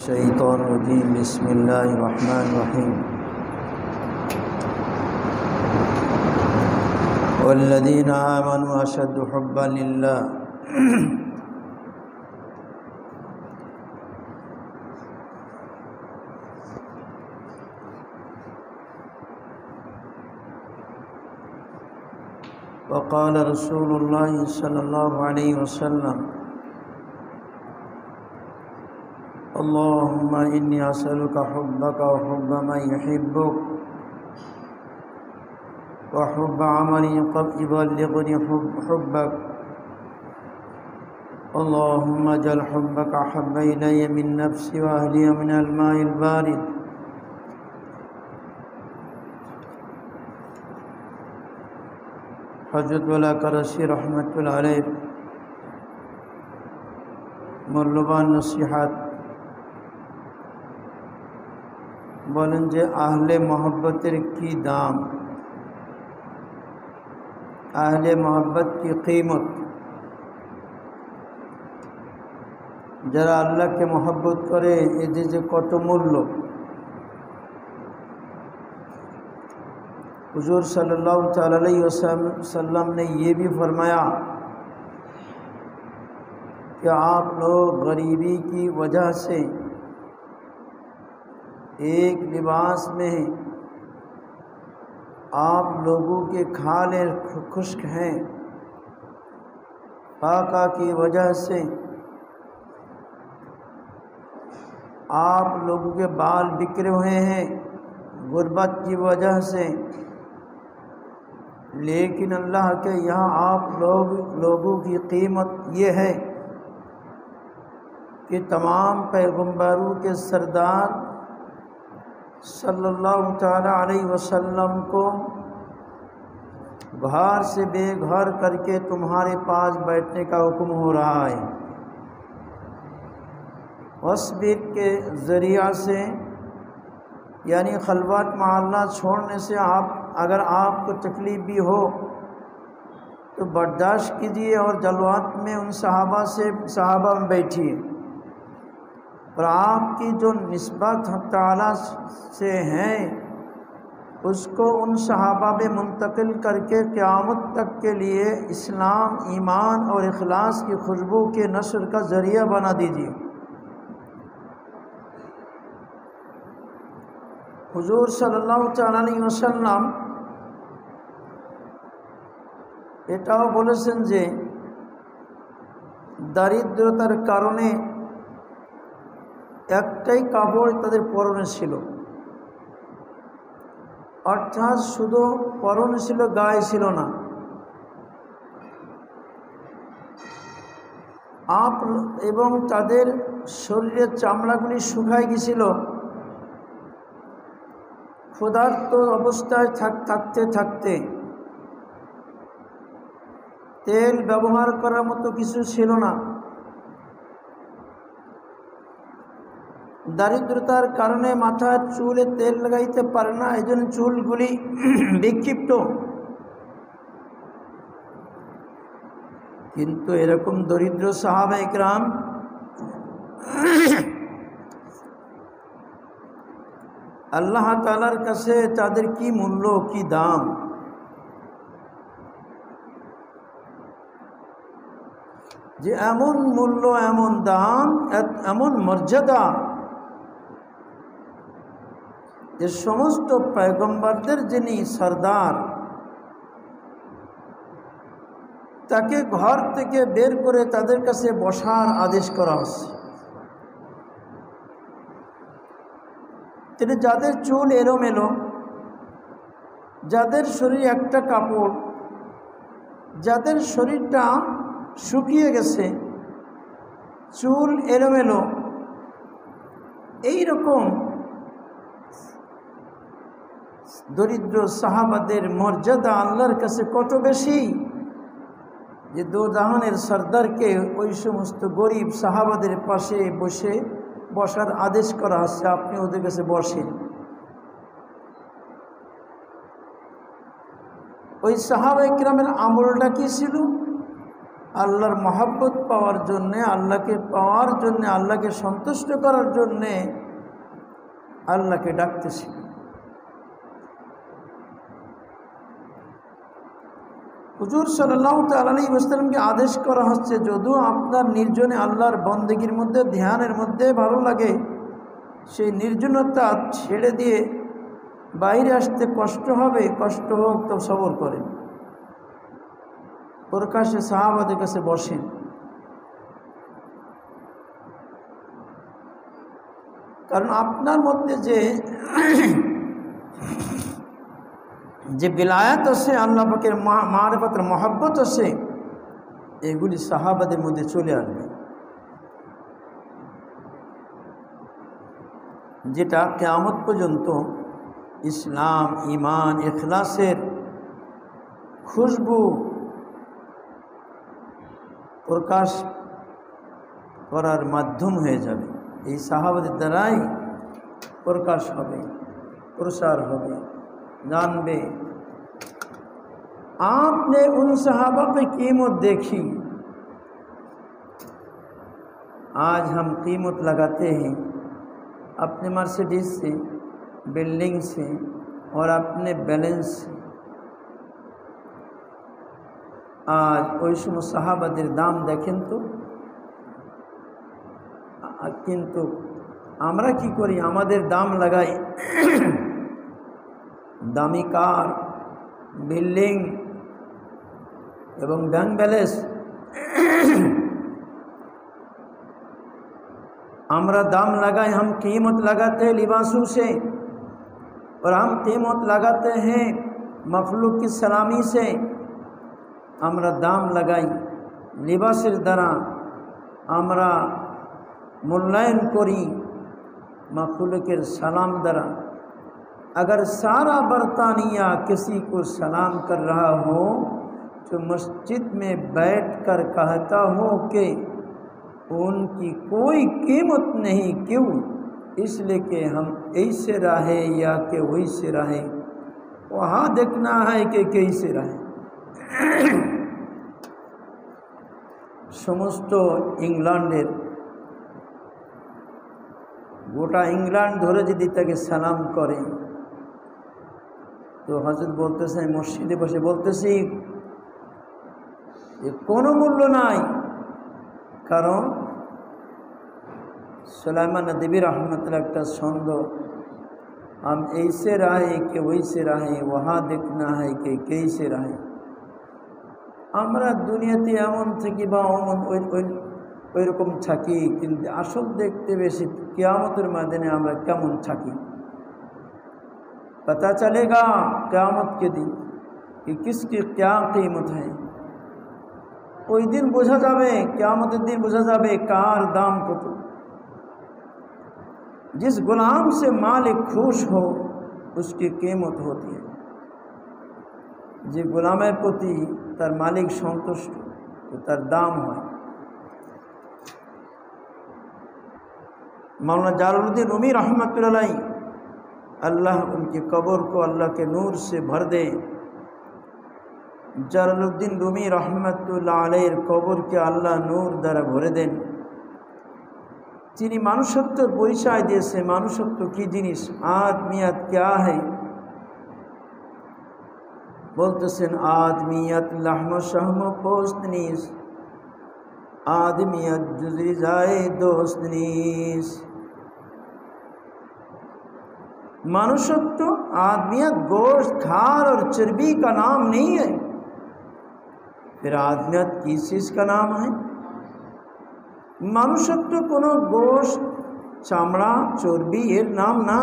الشيطان الرجيم بسم الله الرحمن الرحيم والذين آمنوا أشد حبا لله وقال رسول الله صلى الله عليه وسلم اللهم إني أسألك حبك وحب من يحبك وحب عمل يبلغني حبك اللهم اجعل حبك أحب إلي من نفسي وأهلي من الماء البارد হযরত ওয়ালা কারসি রহমাতুল্লাহ আলাইহি মূল্যবান নসিহত বলেন যে আহলে মোহব্বতের কি দাম, আহলে মোহব্বত কি कीमत। যারা আল্লাহকে মোহব্বত করে এদের যে কত মূল্য। हुजूर सल्लल्लाहु अलैहि वसल्लम ने ये भी फरमाया कि आप लोग गरीबी की वजह से एक लिबास में आप लोगों के खाले खुश्क हैं, फाका की वजह से आप लोगों के बाल बिखरे हुए हैं गुर्बत की वजह से, लेकिन अल्लाह के यहाँ आप लोगों की कीमत ये है कि तमाम पैगंबरों के सरदार सल्लल्लाहु ताला अलैहि वसल्लम को घर से बेघर करके तुम्हारे पास बैठने का हुक्म हो रहा है। वस्बिर के ज़रिया से यानी खलवत महल्ला छोड़ने से अगर आपको तकलीफ़ भी हो तो बर्दाश्त कीजिए और जलवात में उन सहाबा में बैठिए और आपकी जो निस्बत हक़ ताला से है उसको उन सहाबा में मुंतकिल करके क़यामत तक के लिए इस्लाम, ईमान और इखलास की खुशबू के नस्र का ज़रिया बना दीजिए। हुजूर सल्लल्लाहु अलैहि वसल्लम এটাও বলেছেন যে দারিদ্রতার কারণে একটাই কাপড় তাদের পরনে ছিল, অর্থাৎ শুধু পরনে ছিল, গায়ে ছিল না। এবং তাদের শরীরের চামড়াগুলি শুকায় গিয়েছিল, ক্ষুধার্ত অবস্থায় থাকতে থাকতে তেল ব্যবহার করার মতো কিছু ছিল না। দারিদ্রতার কারণে মাথার চুলে তেল লাগাইতে পারে না, এই জন্য চুলগুলি বিক্ষিপ্ত। কিন্তু এরকম দরিদ্র সাহাবা ইকরাম আল্লাহ তাআলার কাছে তাদের কি মূল্য, কি দাম। যে এমন মূল্য, এমন দাম, এমন মর্যাদা যে সমস্ত পয়গম্বরদের যিনি সরদার তাকে ঘর থেকে বের করে তাদের কাছে বসার আদেশ করা হচ্ছে। তিনি যাদের চুল এলোমেলো, যাদের শরীরে একটা কাপড়, যাদের শরীরটা শুকিয়ে গেছে, চুল এলোমেলো, এই রকম দরিদ্র সাহাবাদের মর্যাদা আল্লাহর কাছে কত বেশি যে দো জাহানের সরদারকে ওই সমস্ত গরিব সাহাবাদের পাশে বসার আদেশ করা হচ্ছে, আপনি ওদের কাছে বসেন। ওই সাহাবা ইকরামের আমলটা কি ছিল? আল্লাহর মহব্বত পাওয়ার জন্যে, আল্লাহকে পাওয়ার জন্যে, আল্লাহকে সন্তুষ্ট করার জন্যে আল্লাহকে ডাকতেছি। হুজুর সাল্লাল্লাহু তাআলা আলাইহি ওয়াসাল্লামকে আদেশ করা হচ্ছে, যদিও আপনার নির্জনে আল্লাহর বন্দেগীর মধ্যে, ধ্যানের মধ্যে ভালো লাগে, সেই নির্জনতা ছেড়ে দিয়ে বাইরে আসতে কষ্ট হবে, কষ্ট হোক তো সবর করেন, প্রকাশ্যে সাহাবাদের কাছে বসেন। কারণ আপনার মধ্যে যে বিলায়াত আছে, আল্লাহ পাকের মারিফতের মহব্বত আছে, এগুলি সাহাবাদের মধ্যে চলে আসবে, যেটা কিয়ামত পর্যন্ত ইসলাম, ঈমান, ইখলাসের খুশবু প্রকাশ করার মাধ্যম হয়ে যাবে। এই সাহাবাদের দ্বারাই প্রকাশ হবে, প্রসার হবে, जानबे। आपने उन सहाबा की कीमत देखी, आज हम कीमत लगाते हैं अपने मर्सिडीज से, बिल्डिंग से और अपने बैलेंस से। आज ওই সময় সাহাবাদের দাম দেখেন তো। কিন্তু আমরা কি করি, আমাদের দাম লাগাই দামি কার, বিল্ডিং এবং ব্যাংক ব্যালেন্স। আমরা दाम लगाए, हम कीमत लगाते हैं लिबासों से, और हम कीमत लगाते हैं मखलूक की सलामी से। আমরা दाम লাগাই লিবাসের দ্বারা, আমরা মূল্যায়ন করি मखलूकेर सलाम द्वारा। अगर सारा बरतानिया किसी को सलाम कर रहा हो तो मस्जिद में बैठकर कहता हो कि उनकी कोई कीमत नहीं, क्यों? इसलिए कि हम ऐसे रहे या कि वैसे रहे, वहाँ देखना है कि कैसे रहे। समस्त इंग्लैंडের গোটা ইংল্যান্ড ধরে যদি তাকে সালাম করে, তো হযরত বলতেছে, মসজিদে বসে বলতেছি যে কোনো মূল্য নাই, কারণ सुलेमान नदवी रहमतुल्लाह একটা ছন্দ, हम ऐसे रहे कि वैसे रहे, वहाँ देखना है कि कैसे रहे। আমরা দুনিয়াতে এমন থাকি বা ওই রকম থাকি, কিন্তু আসল দেখতে বেশি কিয়ামতের ময়দানে আমরা কেমন থাকি पता चलेगा क़यामत के दिन कि किसकी क्या कीमत है। ওই দিন বোঝা যাবে, কিয়ামতের দিন বোঝা যাবে কার দাম কত। जिस गुलाम से मालिक खुश हो उसकी कीमत होती है, যে গোলামের প্রতি তার মালিক সন্তুষ্ট তো তার দাম হয়। मौलाना जालुद्दीन रूमी रहमतुल्लाह अलैह, अल्लाह उनकी कब्र को अल्लाह के नूर से भर दे। जालुद्दीन रूमी रहमतुल्लाह अलैहिर कब्रকে আল্লাহ নূর দ্বারা ভরে দেন। তিনি মানুষত্বের পরিচয় দিয়েছে, মানুষত্ব কি জিনিস, আদমিয়াত क्या है। বলতেছেন আদমিয়াত লাহম শাহম পোস্ত নিস, आदमियत जुज़ी जाए दोस्त नीस। मनुष्यत्व आदमियत गोश्त खार और चर्बी का नाम नहीं है, फिर आदमियत किस चीज़ का नाम है। मनुष्यत्व कोनो गोश्त चामड़ा चर्बी एर नाम ना,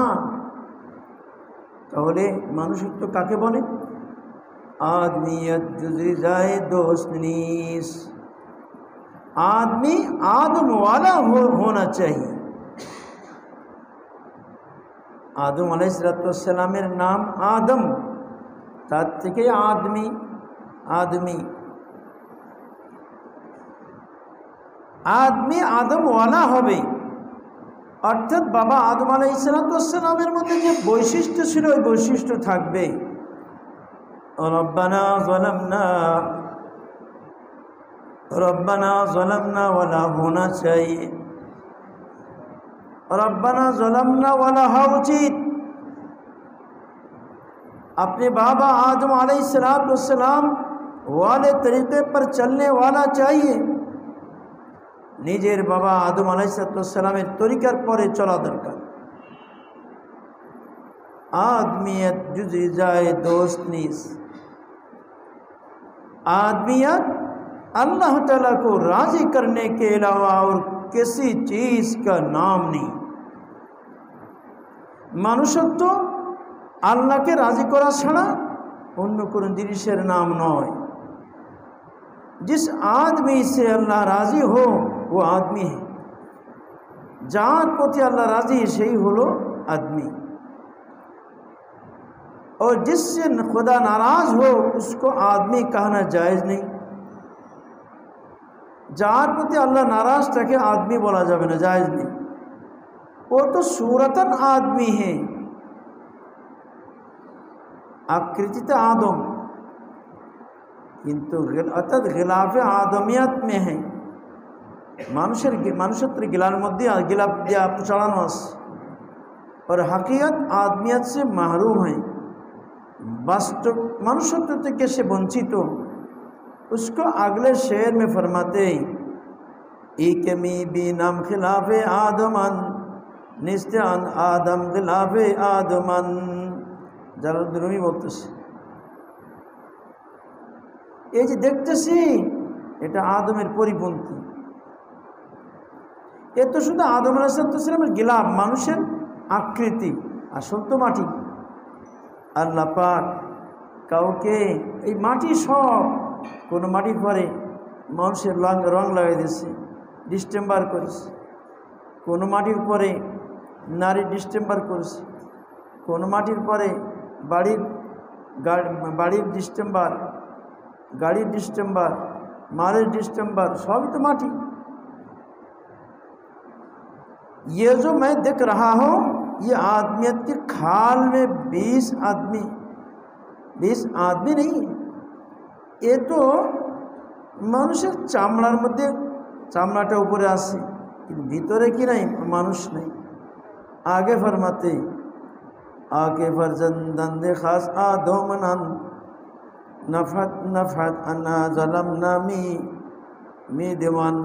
ताहले मनुष्यत्व काके बोले। आदमियत जुज़ी जाए दोस्त नीस, आदमी आदम वाला होना चाहिए। आदम अलैहिस्सलामेर नाम आदम, तार थेके आदमी, आदमी आदमी आदम वाला होबे, अर्थात बाबा आदम अलैहिस्सलामेर मध्य जे বৈশিষ্ট্য ছিল ওই বৈশিষ্ট্য থাকবে। रब्बाना ज़लमना रब्बना ज़लमना वाला होना चाहिए, रब्बना ज़लमना वाला है उचित। अपने बाबा आदम अलैहिस्सलाम वाले तरीक़े पर चलने वाला चाहिए, निजेर बाबा आदम अलैहिस्सलामेर तरीक़ार परे चला दरकार। आदमियत जुज़े जाए दोस्त नीस, आदमियत अल्लाह ताला को राज़ी करने के अलावा और किसी चीज़ का नाम नहीं। मानुषत्व अल्लाह के राज़ी करा छाड़ा अन्य कोनो जिनिसेर नाम नय। जिस आदमी से अल्लाह राज़ी हो वो आदमी है, जार प्रति अल्लाह राज़ी सेई हलो आदमी, और जिससे खुदा नाराज़ हो उसको आदमी कहना जायज़ नहीं। जार प्रति अल्लाह नाराज़ ताके आदमी बोला जाबे ना, जायज़ नहीं। वो तो सूरतन आदमी है, आकृतित आदम, किन्तु अर्थात गिलाफे आदमियत में है। मानुषत्व गिलार मध्य गिलाफ दिया चढ़ानो आछे, और हकीकत आदमियत से महरूम है। वास्तव मनुष्यत्व থেকে সে বঞ্চিত। उसको अगले शेर में फरमाते इकमी भी नाम खिलाफे आदमन निस्तान आदम खिलाफे आदमन। জালালউদ্দিন রুমি বলতেছে, এই যে দেখতেছি এটা আদমের পরিপন্থী। এ তো শুধু আদম আলাইহিসসালামের গিলাফ, মানুষের আকৃতি, আসল তো মাটি। আল্লাহ পাক কাউকে এই মাটি সব কোনো মাটির পরে মানুষের রং লাগাই দিয়েছে, ডিস্টেম্বার করেছে। কোনো মাটির পরে নারী ডিস্টেম্বার করেছে, কোনো মাটির পরে বাড়ির ডিস্টেম্বার, গাড়ির ডিস্টেম্বার, মালের ডিস্টেম্বার, সবই तो माटी। ये जो मैं देख रहा हूँ ये आदमियत के खाल में 20 आदमी नहीं, ये तो মানুষের চামড়ার মধ্যে চামড়াটা উপরে আছে, কিন্তু ভিতরে কি নাই, মানুষ নাই। आगे फरमाते आके फरजंदन दे खास आदमनन नफरत अन्ना ज़लमना मी दीवान।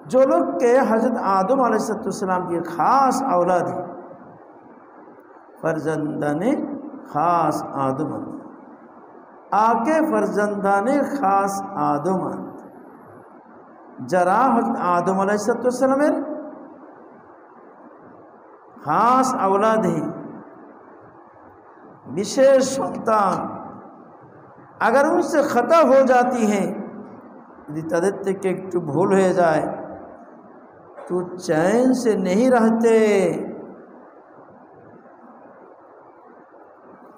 जो लोग के हज़रत आदम अलैहिस्सलाम की ख़ास औलाद है, फरजंदाने ख़ास आदमन, आके फरजंदाने ख़ास आदमन। जरा हज़रत आदम अलैहिस्सलामेर खास औलाद है, विशेष संतान। अगर उनसे ख़ता हो जाती है, यदि तादेर থেকে একটু ভুল হয়ে যায় तो चैन से नहीं रहते,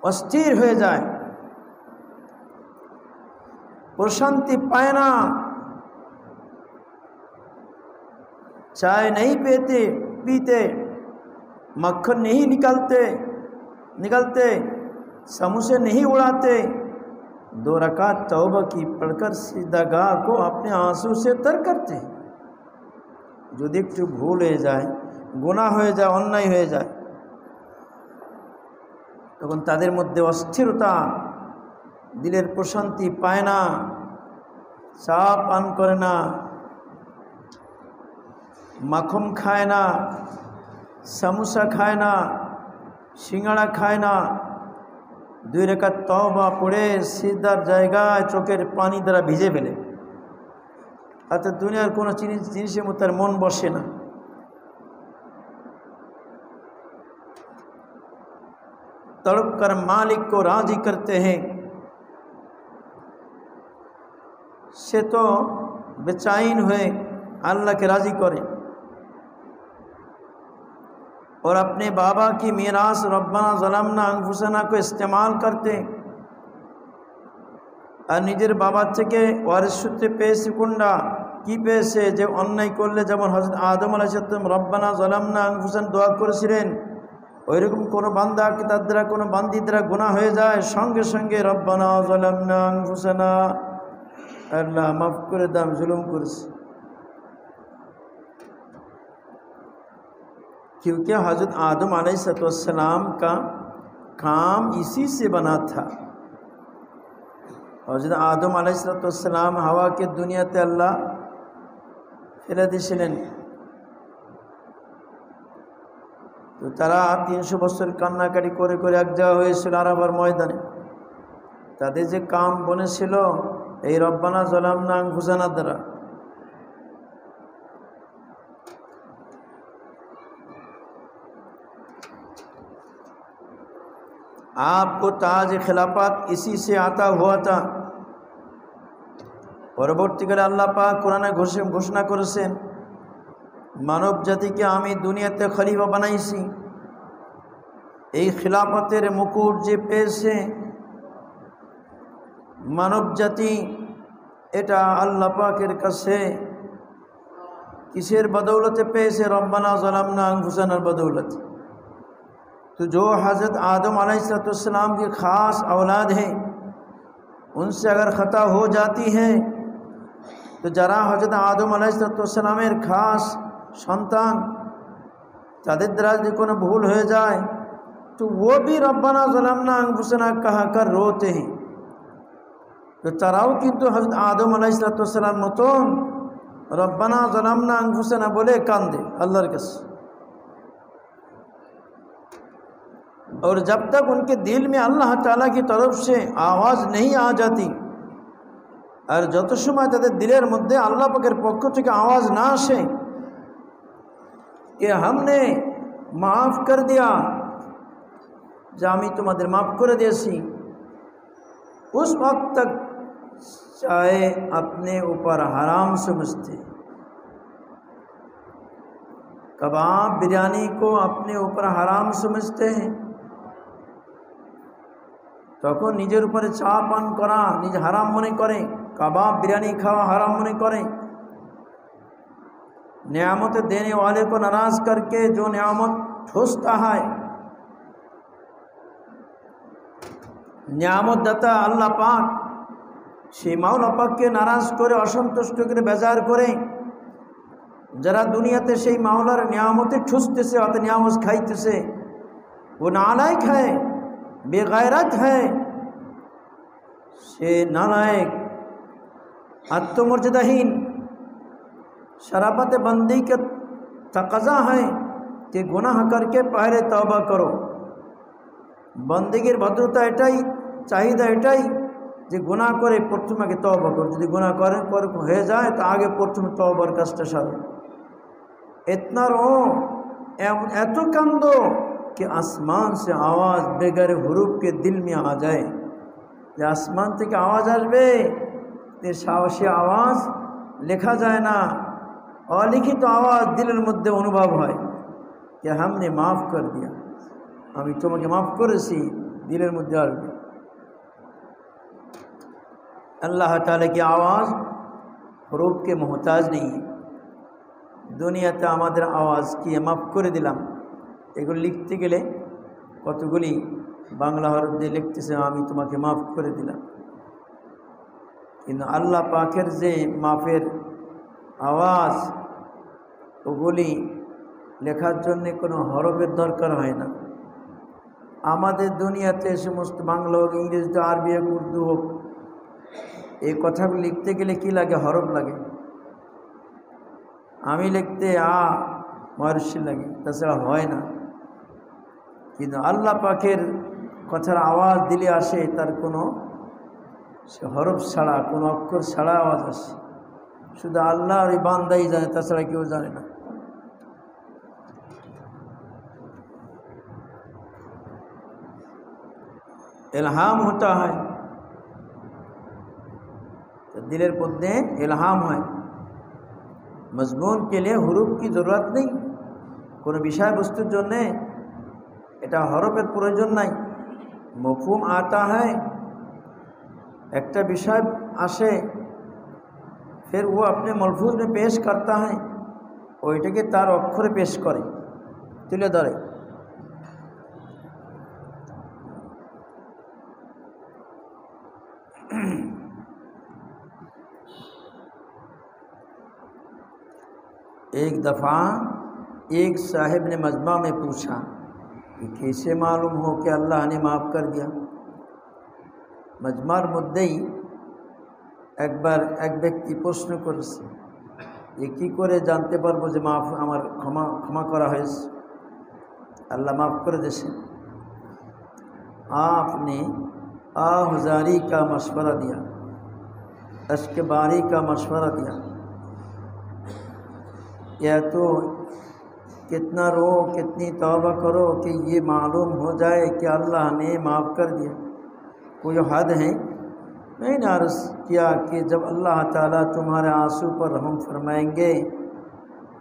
अस्थिर हो जाए, प्रशांति पाए ना, चाय नहीं पीते, मक्खन नहीं निकलते, समोसे नहीं उड़ाते, 2 रकात तौबा की पढ़कर सीधा गाह को अपने आंसू से तर करते। যদি একটু ভুল হয়ে যায়, গুনাহ হয়ে যায়, অন্যায় হয়ে যায়, তখন তাদের মধ্যে অস্থিরতা, দিলের প্রশান্তি পায় না, চা পান করে না, মাখন খায় না, समोसा खाए ना, सिंगाड़ा खाए ना, 2 রাকাত तौबा पड़े सीधार জায়গায় চোখের पानी द्वारा भिजे फेले। अर्थात दुनियार कोनो जिनिसेर मধ্যে তার मन बसे ना। तड़प कर मालिक को राजी करते हैं, से तो बेचैन हुए अल्लाह के राजी करे, और अपने बाबा की मीरास रब्बना ज़लमना अनफुसना को इस्तेमाल करते, और निजेर बाबार থেকে ওয়ারিস সূত্রে পেয়েছে কোনটা, কি পেয়েছে, যে অন্যায় করলে যেমন হযরত আদম আলাইহিসসালাম রব্বানা ज़लमना अनफुसना দোয়া করেছিলেন, ওইরকম কোনো বান্দা কি তার দ্বারা কোনো বান্দির দ্বারা গুনাহ হয়ে যায়, সঙ্গে সঙ্গে রব্বানা ज़लमना अनफुसना अल्लाह माफ़ करे दाम जुल्म करस। क्योंकि हज़रत आदम अलैहिस्सलाम का काम इसी से बना था। हज़रत आदम अलैहिस्सलाम हवा के दुनियाते अल्लाह फेले दिয়েছিলেন। তো তারা 300 বছর কান্নাকাটি করে করে এক জায়গা হয়েছিল আরাফার ময়দানে। তাদের যে কাম বনেছিল এই রব্বানা যালামনা আনফুসানা দ্বারা। आपको ताज खिलाफत इसी से आता हुआ था। পরবর্তীকালে আল্লাহ পাক কোরআনে ঘোষণা করেছেন মানব জাতিকে আমি দুনিয়াতে খলিফা বানাইছি। এই খিলাফতের মুকুট যে পেয়েছে মানব জাতি, এটা আল্লাহ পাকের কাছে किसर बदौलत पेश रब्बना ज़लमना अनफुसना बदौलत। तो जो हज़रत आदम अलैहिस्सलाम की ख़ास औलाद है उनसे अगर ख़ता हो जाती है तो जरा हज़रत आदम अलैहिस्सलामेर ख़ास सन्तान तादेर द्वारा जो कोनो भूल हो जाए तो वो भी रब्बना ज़लमना अनफुसना कहा कर रोते हैं। तो ताराओ किन्तु हज़रत आदम अलैहिस्सलाम मतन रब्बाना ज़लमना अनफुसना बोले कांदे अल्लाहर काছে। और जब तक उनके दिल में अल्लाह ताला की तरफ से आवाज़ नहीं आ जाती और যত সময় তাদের দিলের মধ্যে আল্লাহ পাকের পক্ষ থেকে आवाज़ ना আসে कि हमने माफ़ कर दिया, जो আমি তোমাদের মাফ করে দিয়েছি, उस वक्त तक चाहे अपने ऊपर हराम समझते। कबाब बिरयानी को अपने ऊपर हराम समझते हैं তখন নিজের উপরে চা পান করা নিজে হারাম মনে করে, कबाब बिरयानी खावा हराम मने करें। नियामत देने वाले को नाराज़ करके जो नियामत ठूसता है, नियामत दाता अल्लाह पाक সেই মাওলা পাককে নারাজ করে অসন্তুষ্ট করে বেজার করে যারা দুনিয়াতে সেই মাওলার নিয়ামতে ঠুসতেছে অত নিয়ামত খাইতেছে, वो नालायक है, बेगैरत है। से नालायक आत्ममर्यादाहीन शराबत बंदी के तकाजा है कि गुनाह करके पहले तौबा करो। बंदगीर भद्रता एटाई चाहिदा एटाई যে গুনাহ করে প্রথমে আগে তওবা করো, যদি গুনাহ করে হয়ে যায় তো আগে প্রথমে তওবার কাজটা সারো। इतना रो एतो कांदो कि आसमान से आवाज़ बेगर হুরুফ के दिल में आ जाए। যে आसमान থেকে आवाज़ আসবে এর সাহসী आवाज़ লেখা যায় না, অলিখিত आवाज़ दिलेर মধ্যে অনুভব হয় कि हमने माफ़ कर दिया, আমি তোমাকে মাফ করেছি, दिलेर মধ্যে আসবে। अल्लाह ताला की आवाज़ হুরুফ के मोहताज नहीं है। দুনিয়াতে আমাদের आवाज़ की माफ़ করে দিলাম, এগুলো লিখতে গেলে কতগুলি বাংলা হরফ দিয়ে লিখতেছে আমি তোমাকে মাফ করে দিলাম। কিন্তু আল্লাহ পাকের যে মাফের आवाज़ ওগুলি লেখার জন্য কোনো হরফের দরকার হয় না। আমাদের দুনিয়াতে সমস্ত বাংলা হোক, ইংরেজি, আরবি হোক, উর্দু হোক, এই কথাগুলো লিখতে গেলে কি লাগে? হরফ লাগে। আমি লিখতে মহর্ষি লাগে, তাছাড়া হয় না। কিন্তু আল্লাহ পাকের কথার আওয়াজ দিলে আসে, তার কোনো হরফ ছাড়া কোনো অক্ষর ছাড়া আওয়াজ আসে। শুধু আল্লাহর ওই বান্দাই জানে, তাছাড়া কেউ জানে না। इल्हाम होता है, तो दिलेर मध्य इल्हाम है। मजमून के लिए হুরুফ की ज़रूरत नहीं, কোনো বিষয় বস্তুর জন্যে এটা হরফের প্রয়োজন নাই। মফহুম आता है, একটা বিষয় আসে फिर वो अपने मलफूज में पेश करता है, ওইটাকে তার অক্ষরে পেশ করে, তুলে ধরে। एक दफ़ा एक साहिब ने मजमा में पूछा कि कैसे मालूम हो कि अल्लाह ने माफ़ कर दिया। मजमार मुद्देई একবার এক ব্যক্তি প্রশ্ন করেছে যে কী করে জানতে পারবো যে মাফ আমার ক্ষমা করা হয়েছে, আল্লাহ মাफ़ করে দিয়েছেন। आपने आहुजारी का मशवरा दिया, अश्क बारी का मशवरा दिया, या तो कितना रो कितनी तौबा करो कि ये मालूम हो जाए कि अल्लाह ने माफ़ कर दिया। कोई हद है? मैंने अर्ज़ किया कि जब अल्लाह ताला तुम्हारे आंसू पर रहम फरमाएंगे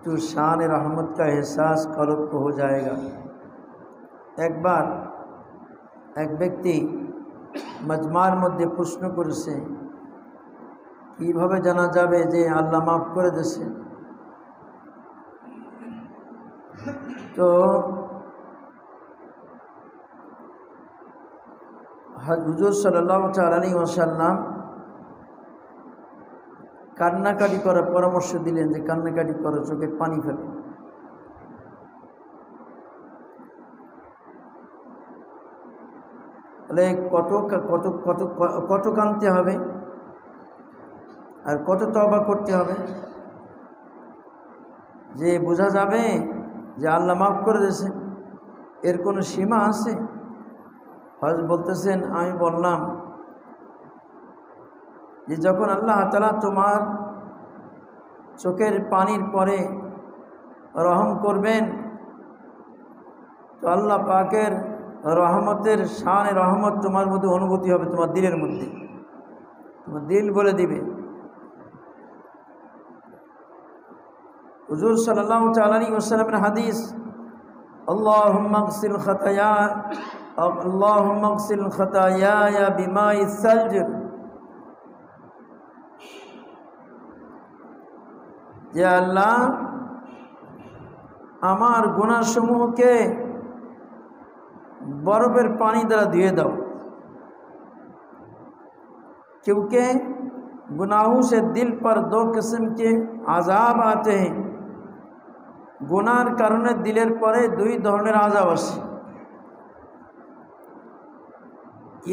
तो शान रहमत का एहसास कल्ब को हो जाएगा। एक बार एक व्यक्ति मजमार मध्य प्रश्न करेছে কিভাবে জানা যাবে যে আল্লাহ মাফ করে দিয়েছে। তো হুজুর সাল্লাল্লাহু তাআলা আলাইহি ওয়াসাল্লাম কান্নাকাটি করার পরামর্শ দিলেন যে কান্নাকাটি করো, চোখের পানি ফেলো। তাহলে কত কত কত কত কাঁদতে হবে আর কত তওবা করতে হবে যে বোঝা যাবে যে আল্লাহ মাফ করে দিয়েছেন? এর কোনো সীমা আছে? হযরত বলতেছেন, আমি বললাম যে যখন আল্লাহ তাআলা তোমার চোখের পানির পরে রহম করবেন তো আল্লাহ পাকের রহমতের শানে রহমত তোমার মধ্যে অনুভূতি হবে, তোমার দিলের মধ্যে, তোমার দিল বলে দিবে। হুজুর সাল্লাল্লাহু তাআলা আলাইহি ওয়াসাল্লামের হাদিস, আল্লাহুম্মা আগসিল খাতায়ায়া বিমাইস সালজ, যে আল্লাহ আমার গুনাহসমূহকে बर्फ़ पानी द्वारा धुए दो, क्योंकि गुनाहों से दिल पर दो किस्म के आज़ाब आते हैं। गुनार कारणे दिलेर परे दुई धरनेर आज़ाब आसे।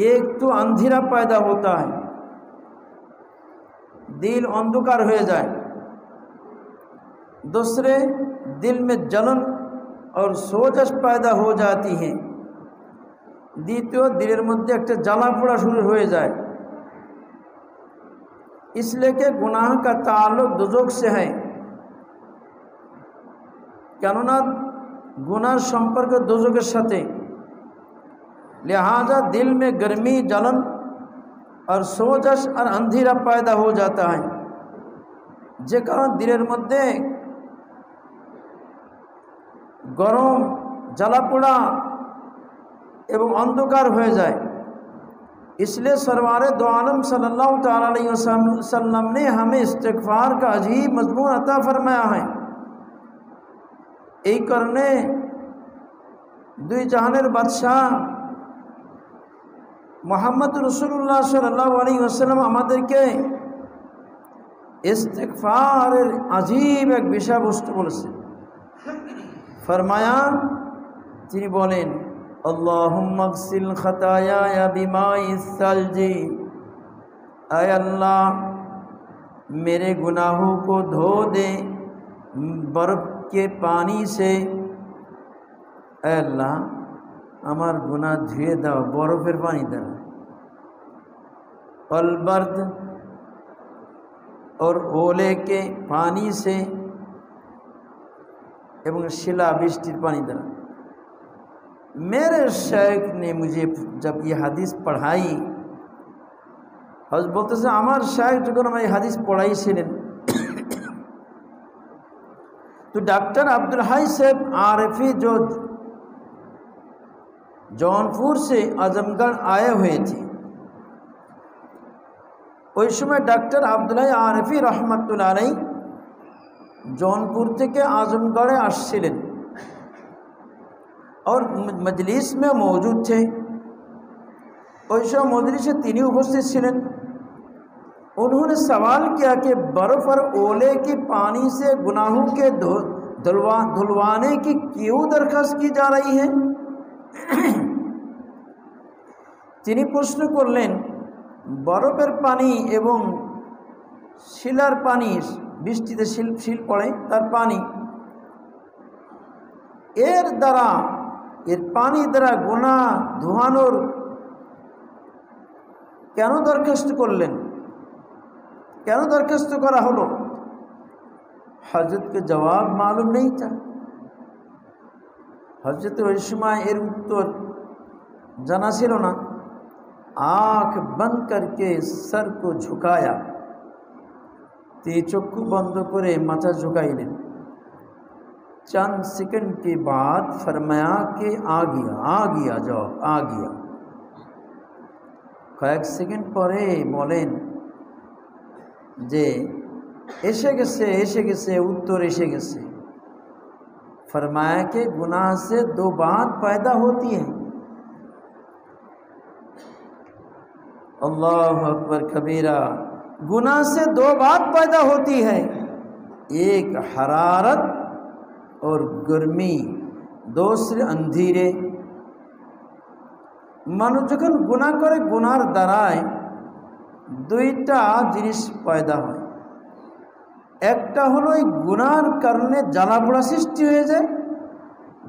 एक तो अंधेरा पैदा होता है, दिल अंधकार हो जाए। दूसरे, दिल में जलन और सोजश पैदा हो जाती है। द्वितीय, दिलेर मध्य एक জ্বালা পোড়া शुरू हो जाए। इसलिए कि गुनाह का ताल्लुक दोजख से है, केनना गुनाह सम्पर्क दोजखेर साथे। लिहाजा दिल में गर्मी, जलन और सोजश और अंधेरा पैदा हो जाता है, जे कारण दिलेर मध्य गरम, জ্বালা পোড়া एवं अंधकार हो जाए। इसलिए सरवारे दो आलम सल्लल्लाहु ताला अलैहि वसल्लम ने हमें इस्तिग़फ़ार का अजीब मज़मून अता फरमाया है। এই কারণে দুই জাহানের বাদশাহ মুহাম্মদ রাসূলুল্লাহ সাল্লাল্লাহু আলাইহি ওয়াসাল্লাম আমাদেরকে ইস্তিग़ফারের আজীব এক বিষয়বস্তু বলেছেন। ফরমায়া, তিনি বলেন, अल्लाहुम्मा अग़सिल ख़तायाया बिमाइस सल्जी, ऐ अल्लाह मेरे गुनाहों को धो दे बर्फ़ के पानी से। ऐ अल्लाह हमार गुनाह धुए दाओ बरफेर पानी द्वारा। अल बर्द, और ओले के पानी से एवं शिला बृष्टिर पानी द्वारा। मेरे शेख ने मुझे जब ये हदीस पढ़ाई, हज़रत बोलते से आमार शेख जब मैं हदीस पढ़ाई छिलेन तो डॉक्टर अब्दुल हाई साहब आरफी जो जौनपुर से आजमगढ़ आए हुए थे, ওই সময় डॉक्टर अब्दुल आरफी रहमतुल्लाह अलैहि जौनपुर থেকে आजमगढ़े आसছিলেন और मजलिस में मौजूद थे। ওই সময় মজলিসে তিনি উপস্থিত ছিলেন। उन्होंने सवाल किया कि बर्फ़ और ओले के पानी से गुनाहों के धुलवाने की क्यों दरख्वास्त की जा रही है। তিনি প্রশ্ন করলেন, বরফের পানি এবং শিলার পানি, বৃষ্টিতে শিল পড়ে তার পানি, এর পানি দ্বারা গুনাহ ধোয়ানোর কেন দরখাস্ত করলেন, কেন দরখাস্ত করা হলো। হযরতকে জবাব मालूम नहीं था। हजरत ওই সময় এর উত্তর জানা ছিল না। आँख बंद करके सर को झुकाया, ती चक्षु बंद करे माथा झुकाइलेन। चंद सेकंड के बाद फरमाया कि आ गया जवाब, आ गया। कয়েক सेकंड परे बोलें जे एसे गेছে उत्तर एसे गेছে। फरमाया कि गुनाह से दो बात पैदा होती हैं। अल्लाह अकबर कबीरा। गुनाह से दो बात पैदा होती है, एक हरारत और गर्मी, दूसरे अंधेरे। মানুষ যখন গুনাহ করে গুনার দ্বারায় দুইটা জিনিস পয়দা হয়। একটা হলো এই গুনার কারণে জ্বালাপোড়া সৃষ্টি হয়ে যায়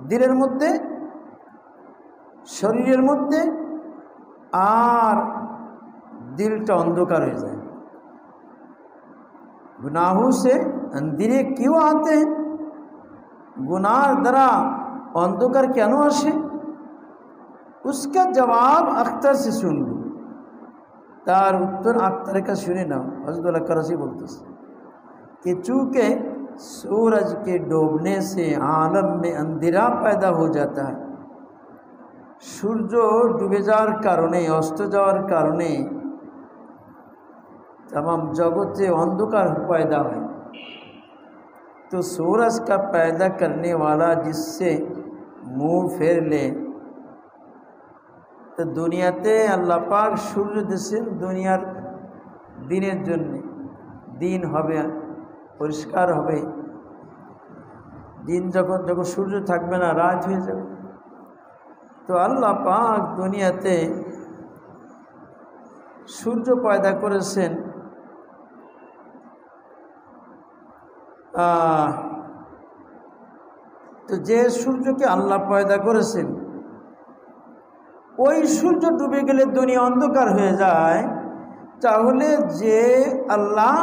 দিলের মধ্যে, শরীরের মধ্যে, আর दिलटा अंधकार हो जाए। गुनाहों से अंधेरे क्यों आते हैं, गुनाह द्वारा अंधकार क्यों आसे, उसका जवाब अख्तर से सुन लो। तार उत्तर अख्तर का सुने ना। हज़रत कराची बोलते कि चूँकि सूरज के डूबने से आलम में अंधेरा पैदा हो जाता है, सूर्य डूबे जावर कारणे, अस्त जावर कारणे तमाम जगते अंधकार पैदा है। तो सूरज का पैदा करने वाला जिससे मुँह फेर ले, तो दुनियाते अल्लाह पाक सूर्य दिसेन दुनियार दिनेर जन्य, दिन हबे परिष्कार हबे। दिन जखन सूर्य थाकबे ना, रात हो जाबे। तो अल्लाह पाक दुनियाते सूर्य पैदा करेছেন। तो जे सूर्य के अल्लाह पैदा करेছেন, ওই সূর্য ডুবে গেলে দুনিয়া অন্ধকার হয়ে যায়। তাহলে যে আল্লাহ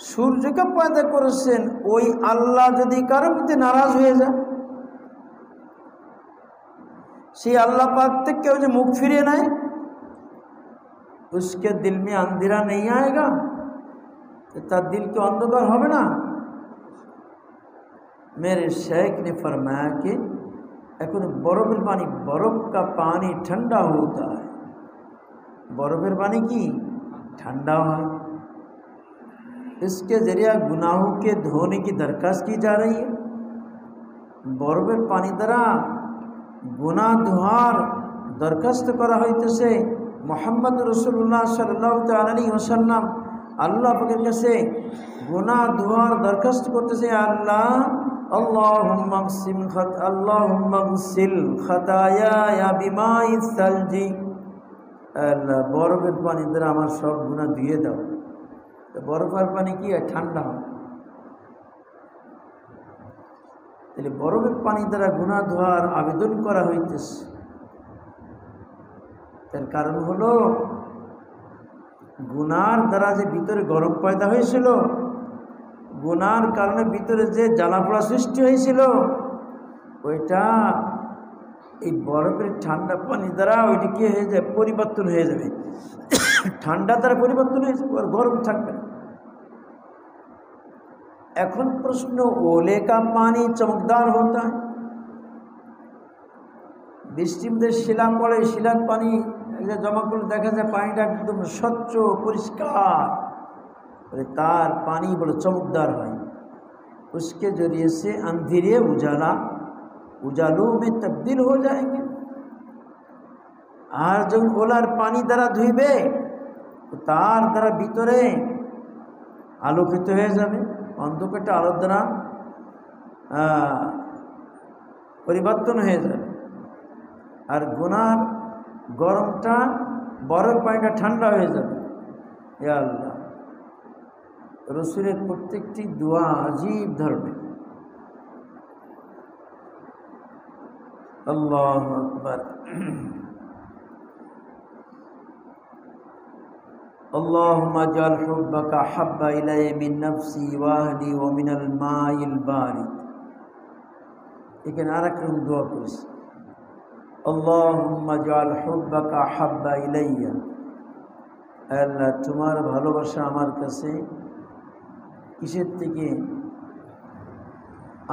সূর্যকে पैदा করেছেন, ওই আল্লাহ যদি কারো প্রতি নারাজ হয়ে যায়, সেই अल्लाह पाक तक केउ जो मुख फिरे नहीं, उसके दिल में अंधेरा नहीं आएगा, तो तार दिल के अंधकार होगा ना। मेरे शेख ने फरमाया कि এখন বরফের पानी, बर्फ का पानी ठंडा होता है, बर्फेर पानी की ठंडा है। इसके जरिए गुनाहों के धोने की दरखास्त की जा रही है। बर्फेर पानी द्वारा गुनाह धोয়ার दरखास्त करा হইতেছে। मुहम्मद रसूलुल्लाह सल्लल्लाहु अलैहि वसल्लम আল্লাহ পাকের কাছে গুনাহ ধোয়ার দরখাস্ত করতেছে, আল্লাহ আল্লাহুম্মা গসিল খাতায়া বিমাই সালজি, আল্লাহ বরফের পানি দ্বারা আমার সব গুনাহ ধুয়ে দাও। তো বরফের পানি কি হয়, ঠান্ডা হয়। তাহলে বরফের পানি দ্বারা গুনাহ ধোয়ার আবেদন করা হইতেছে। তার কারণ হলো গুনার দ্বারা যে ভিতরে গরম পয়দা হয়েছিল, গুনার কারণে ভিতরে যে জ্বালাপোড়া সৃষ্টি হয়েছিল, ওইটা এই বরফের ঠান্ডা পানি দ্বারা ওইটা কি হয়ে যায়, পরিবর্তন হয়ে যাবে। ঠান্ডা দ্বারা পরিবর্তন হয়ে যাবে, আর গরম থাকবে না। এখন প্রশ্ন, ওলে কা পানি চমকদার হতা है, বৃষ্টির মধ্যে শিলা পড়ে, শিলার পানি जमा कर देखा जाए पानीटा एकदम स्वच्छ परिष्कार, तार पानी बड़ो चमकदार है। उसके जरिए से अंधेरे उजालों में तब्दील हो जाएंगे। और जब ओलार पानी द्वारा धुईबे, তো তার দ্বারা ভিতরে আলোকিত হয়ে যাবে, অন্ধকারটা আলোর দ্বারা পরিবর্তন হয়ে যাবে। আর গুনার গরমটা বরফ পানিটা ঠান্ডা হয়ে যাবে। হে আল্লাহ, রসুলের প্রত্যেকটি দোয়া আজীব ধরনের। আল্লাহু আকবার। اللهم اجعل حبك احب الي من نفسي واهلي ومن الماء البارد। এখানে আরেকরকম দোয়া করেছি, اللهم اجعل حبك احب الي। আল্লাহ, তোমার ভালোবাসা আমার কাছে কিসের থেকে,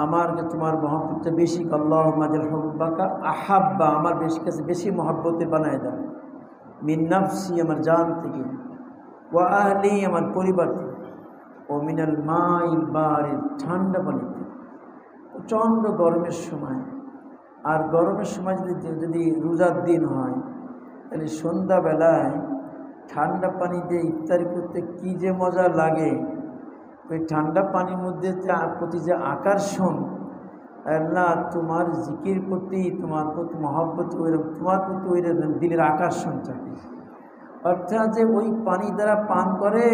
আমার তোমার মহব্বতটা বেশি। আল্লাহুম্মা আজআল হুব্বাকা আহাব্বা, আমার কাছে বেশি মহব্বতে বানায় দাও। মিন নাফসি, আমার জান থেকে। ওয়া আহলি, আমার পরিবার থেকে। ও মিনাল মাইল বারিদ, ঠান্ডা পানিতে। প্রচণ্ড গরমের সময়, আর গরমের সময় যদি রোজার দিন হয়, তাহলে সন্ধ্যাবেলায় ঠান্ডা পানিতে ইফতারি করতে কী যে মজা লাগে। ওই ঠান্ডা পানির মধ্যে প্রতি যে আকর্ষণ, আল্লাহ তোমার জিকির প্রতি, তোমার প্রতি মহব্বত, তোমার প্রতি ওই দিলের আকর্ষণ থাকে। অর্থাৎ যে ওই পানি দ্বারা পান করে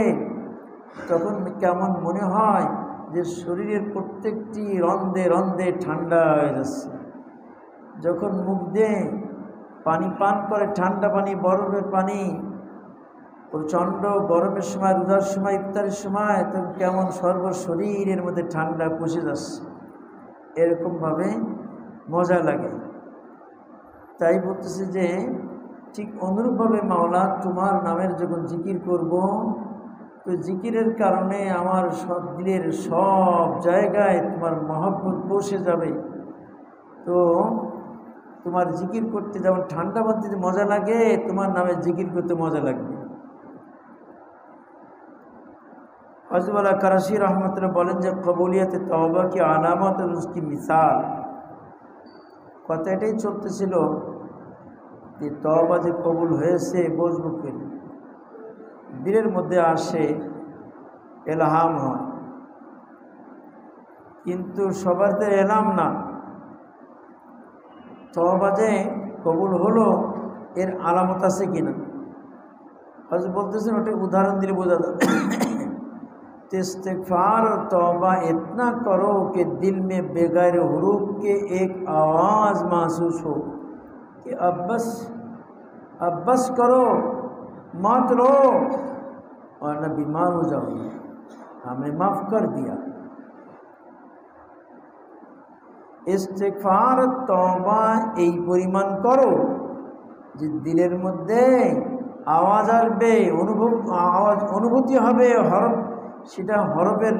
তখন কেমন মনে হয় যে শরীরের প্রত্যেকটি রন্ধে রন্ধে ঠান্ডা হয়ে যাচ্ছে। যখন মুখ দিয়ে পানি পান করে, ঠান্ডা পানি, বরফের পানি, প্রচণ্ড গরমের সময়, রোজার সময়, ইফতারের সময়, তো কেমন সর্বশরীরের মধ্যে ঠান্ডা পৌঁছে যাচ্ছে, এরকমভাবে মজা লাগে। তাই বলতেছে যে ঠিক অনুরূপভাবে মাওলা, তোমার নামের যখন জিকির করব, তো জিকিরের কারণে আমার সব দিলের সব জায়গায় তোমার মহব্বত পৌঁছে যাবে। তো তোমার জিকির করতে যেমন ঠান্ডা বাতিতে মজা লাগে, তোমার নামে জিকির করতে মজা লাগবে। হযরত আলা কারাশি রহমতুল্লাহ বলেন যে কবুলিয়াতে তওবা কি আলামত আর উসকি মিসাল। কথা এটাই চলতেছিল যে তওবা যে কবুল হয়েছে বুঝবো কি, দিলের মধ্যে আসে, এলহাম হয়, কিন্তু সবার তো এলাম না। তওবা যে কবুল হলো এর আলামত আছে কিনা, হযরত বলতেছেন ওটা উদাহরণ দিলে বোঝা যায়। इस्तिग़फ़ार और तौबा इतना करो कि दिल में बगैर हुरूफ के एक आवाज़ महसूस हो कि अब बस करो, मत रो वरना बीमार हो जाओगे, हमने माफ़ कर दिया। इस्तिग़फ़ार तौबा এই পরিমাণ করো যে দিলের মধ্যে আওয়াজ আসবে, অনুভূতি হবে। সেটা হরফের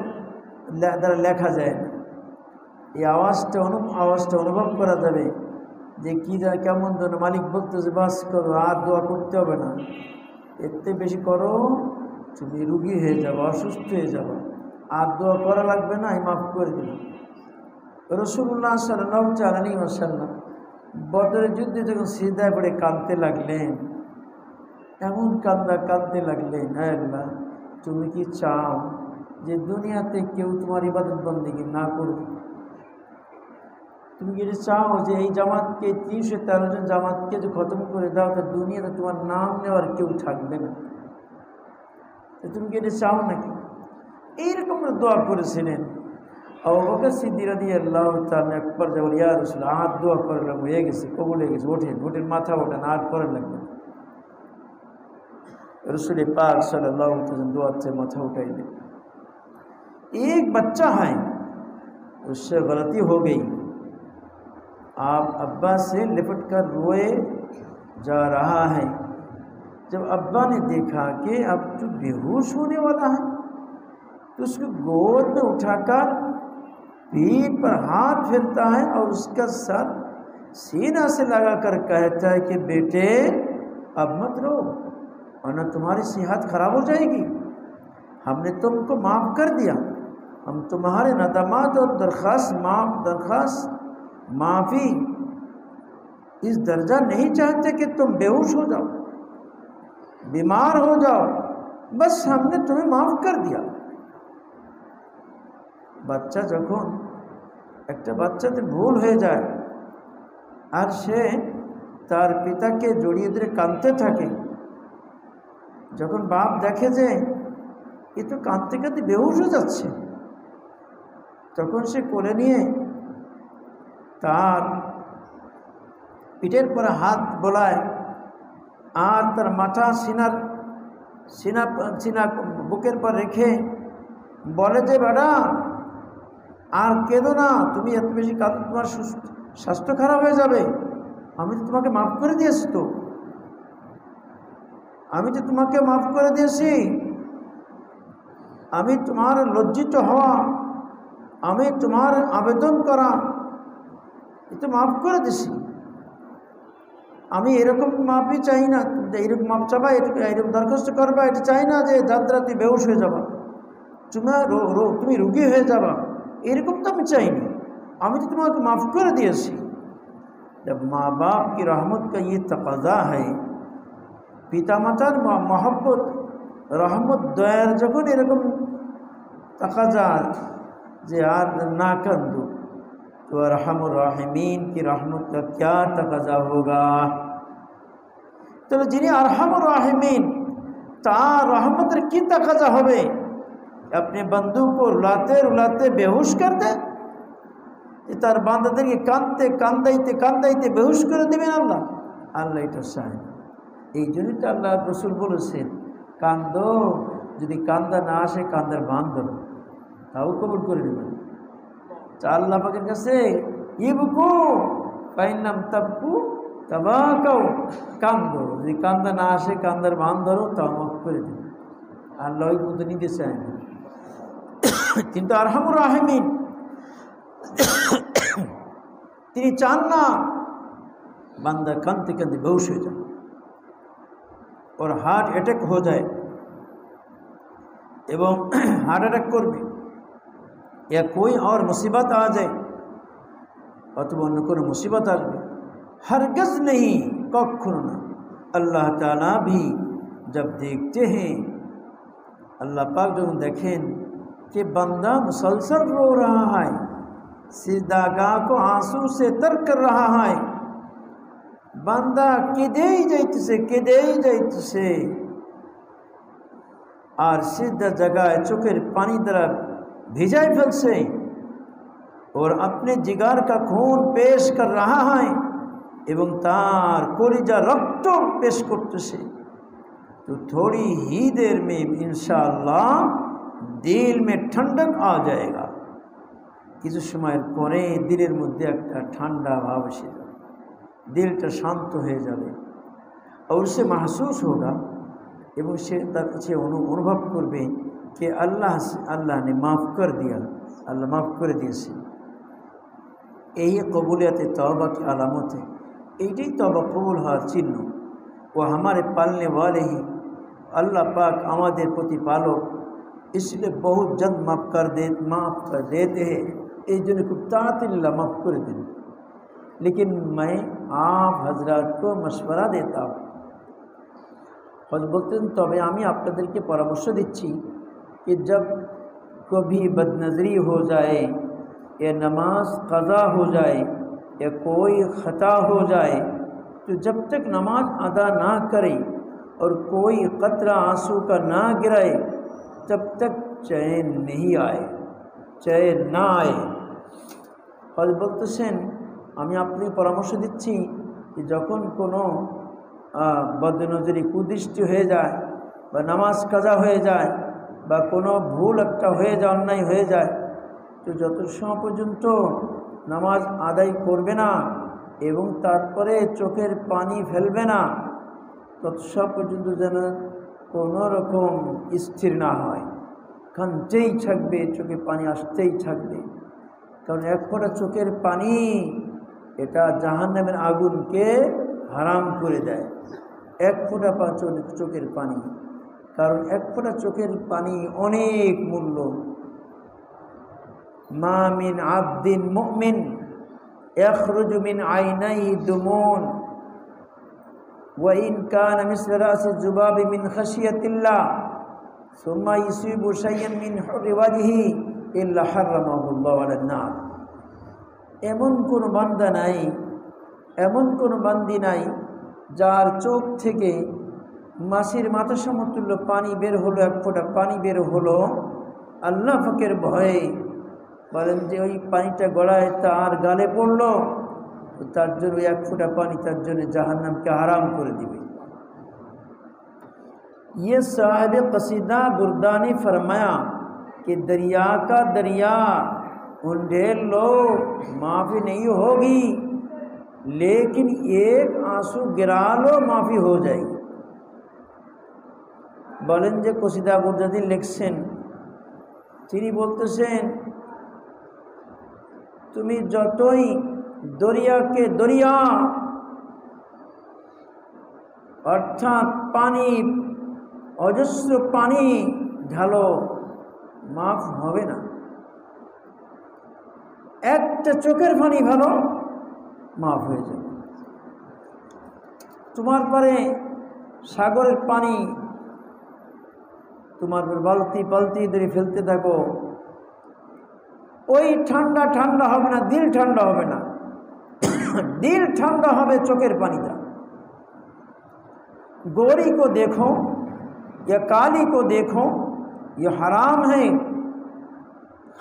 দ্বারা লেখা যায় না, এই আওয়াজটা অনুভব করা যাবে যে কী কেমন যেন মালিক বলতেছে, বাস করো, আর দোয়া করতে হবে না, এতে বেশি করো তুমি রুগী হয়ে যাবো, অসুস্থ হয়ে যাবো, আর দোয়া করা লাগবে না, আমি মাফ করে দিলাম। রাসূলুল্লাহ সাল্লাল্লাহু আলাইহি ওয়াসাল্লাম বদরের যুদ্ধে যখন সিজদায় পড়ে কাঁদতে লাগলেন, এমন কাঁদতে লাগলেন, হে আল্লাহ, তুমি কি চাও যে দুনিয়াতে কেউ তোমার ইবাদত বন্দেগী না করবে? তুমি কি চাও যে এই জামাতকে 313 জন জামাতকে যে খতম করে দাও, তো দুনিয়াতে তোমার নাম নেওয়ার কেউ থাকবে না? তুমি কি এটা চাও নাকি? এইরকম দোয়া করেছিলেন। আবু বকর সিদ্দিক রাদিয়াল্লাহু তাআলা একবার যখন ইয়া রাসূলুল্লাহ আর দোয়া করলাম, হয়ে গেছে, কবুল হয়ে গেছে, ওঠেন মাথা ওঠেন, আর করার লাগবে। रसूल पाक सल्लल्लाहु अलैहि वसल्लम दुआ से माथा उठाई ले। एक बच्चा है, उससे गलती हो गई, आप अब्बा से लिपट कर रोए जा रहा है। जब अब्बा ने देखा कि अब तो बेहोश होने वाला है, तो उसको गोद में उठाकर पीठ पर हाथ फेरता है और उसका सर सीना से लगाकर कहता है कि बेटे अब मत रो, वरना तुम्हारी सेहत खराब हो जाएगी। हमने तुमको माफ़ कर दिया, हम तुम्हारे नदामात और दरख्वास्त माफ़ी इस दर्जा नहीं चाहते कि तुम बेहोश हो जाओ, बीमार हो जाओ, बस हमने तुम्हें माफ़ कर दिया। বাচ্চা যখন একটা বাচ্চাতে ভুল হয়ে যায় আর সে তার পিতাকে জড়িয়ে ধরে কাঁদতে থাকে, যখন বাপ দেখে যে এ তো কাঁদতে কাঁদতে বেহুশ হয়ে যাচ্ছে, তখন সে কোলে নিয়ে তার পিঠের পরে হাত বোলায় আর তার মাথা সিনা বুকের পর রেখে বলে যে বেটা আর কেঁদো না, তুমি এত বেশি কাঁদো তোমার স্বাস্থ্য খারাপ হয়ে যাবে, আমি তো তোমাকে মাফ করে দিয়েছি, আমি তো তোমাকে মাফ করে দিয়েছি, আমি তোমার লজ্জিত হওয়া, আমি তোমার আবেদন করা এটা মাফ করে দিছি, আমি এরকম মাফই চাই না, এইরকম মাপ চাবা, এইরকম দরখাস্ত করবা এটা চাই না যে যাত্রা তুই বেহুশ হয়ে যাবা, তুমি রুগী হয়ে যাবা, এরকম তো আমি চাইনি, আমি তো তোমাকে माफ़ कर दिया सी। जब माँ बाप की रहमत का ये तकाजा है, पिता मातार मोहब्बत रहमत दयार যখন এরকম तकाजा जे আর ना कंदू तो अरहमुर राहिमीन की रहमत का क्या तकाजा होगा। तब जिन्हें अरहमुर राहिमीन तार रहमतर की तकाजा होबे, अपने बंधु को रुलाते रुलाते बेहोश कर दे, तार बांधादेरके कांदते कांदाइते कांदाइते बेहोश करे देবেন আল্লাহ। আল্লাহ এটা চায়। এই জন্যই তো আল্লাহ রাসূল বলেছেন কান্দো, যদি কান্দা না আসে কান্দার বাঁধ ধরো, তাও কবুল করে নেবেন। তা আল্লাহ পাকের কাছে ইবকু ফাইন্নাম তাবকু তাবাকাও, কান্দো, যদি কান্দা না আসে কান্দার বাঁধ ধরো, তাও মাফ করে দেবেন। আল্লাহ ওই পর্যন্ত নিতে চায় না, কিন্তু আরহামুর রাহিমিন তিনি চান না বান্দা কাঁদতে কাঁদতে বেহুশ হয়ে যায় और हार्ट अटैक हो जाए एवं हार्ट अटैक करबे या कोई और मुसीबत आ जाए अथवा अन्य कोनो मुसीबत आसबे, हरगिज़ नहीं, कखनो ना। अल्लाह ताला भी जब देखते हैं, अल्लाह पाक जब देखें कि बंदा मुसलसल रो रहा है, सिजदागाह को आंसू से तर कर रहा है, बंदा केदेई जाइतेছে और सिद्धा जगह चोखेर पानी द्वारा भिजाई फेलছে और अपने जिगार का खून पेश कर रहा है एवं तार कलिजा रक्त पेश करतेছে, तो थोड़ी ही देर में इंशाअल्लाह दिल में ठंडक आ जाएगा। কিছু সময়ের পরে দিলের মধ্যে একটা ঠান্ডা ভাব এসে যাবে, दिलটা शांत हो जाए और उसे महसूस होगा एवं से अनुभव करबे कि अल्लाह ने माफ़ कर दिया, अल्लाह माफ़ कर दिए। यही कबूलियत तौबा की अलामत है, यही तौबा कबूल हर चिन्ह। वो हमारे पालने वाले ही अल्लाह पाक हमारे प्रतिपालक, इसलिए बहुत जल्द माफ़ कर देते हैं, এই জন্য খুব তাড়াতাড়ি মাফ করে দিন। लेकिन मैं आप हजरात को मशवरा देता हूँ, हज़रत बोलते हैं तबे आमी आपनादेरके परामर्श दिच्छी कि जब कभी बदनज़री हो जाए या नमाज क़ज़ा हो जाए या कोई ख़ता हो जाए, तो जब तक नमाज अदा ना करे और कोई क़तरा आंसू का ना गिराए तब तक चैन नहीं आए, चैन ना आए। हज़रत बोलतेছেন আমি আপনাকে পরামর্শ দিচ্ছি যে যখন কোনো বদনজরি কুদৃষ্টি হয়ে যায় বা নামাজ কাজা হয়ে যায় বা কোনো ভুল একটা হয়ে যায়, অন্যায় হয়ে যায়, তো যত সময় পর্যন্ত নামাজ আদায় করবে না এবং তারপরে চোখের পানি ফেলবে না, তত সময় পর্যন্ত যেন কোনো রকম স্থির না হয়, কাঁদতেই থাকবে, চোখে পানি আসতেই থাকবে। কারণ এক ফোঁটা চোখের পানি এটা জাহান্নামের আগুনকে হারাম করে দেয়, এক ফোঁটা চোখের পানি, কারণ এক ফোঁটা চোখের পানি অনেক মূল্য। মা মিন আবদিন মুমিন ইয়াখরুজু মিন আইনাইহি দুমুন ওয়া ইন কানা মিসলা রাসি যুবাবি মিন খাশিয়াতিল্লাহ সুম্মা ইউসিবু শাইয়ান মিন হুররি ওয়াজহি ইল্লা হারামাহুল্লাহু আলান নার। এমন কোনো বান্দা নাই, এমন কোনো বান্দি নাই যার চোখ থেকে মাছির মাথা সমতুল্য পানি বের হলো, এক ফোঁটা পানি বের হলো আল্লাহ পাকের ভয়ে, বলেন যে ওই পানিটা গড়ায় তার গালে পড়লো, তার জন্য ওই এক ফোঁটা পানি তার জন্য জাহান্নামকে হারাম করে দিবে। ये साहिब कसीदा बुर्दा ने फरमाया कि दरिया का दरिया उंडेल लो माफ़ी नहीं होगी, लेकिन एक आंसू गिरा लो माफ़ी हो जाएगी। বলেন যে কসিদা বুর্দাদি লিখছেন, তিনি বলতেছেন তুমি যতই দরিয়াকে দরিয়া অর্থাৎ পানি, অজস্র পানি ঢালো, মাফ হবে না। একটা চোখের পানি ভালো, মাফ হয়ে যাবে। তোমার পরে সাগরের পানি তোমার বালতি বালতি ধরে ফেলতে থাকো, ওই ঠান্ডা ঠান্ডা হবে না, দিল ঠান্ডা হবে না। दिल ठंडा হবে চোখের পানিটা। गोरी को देखो या काली को देखो, ये हराम है,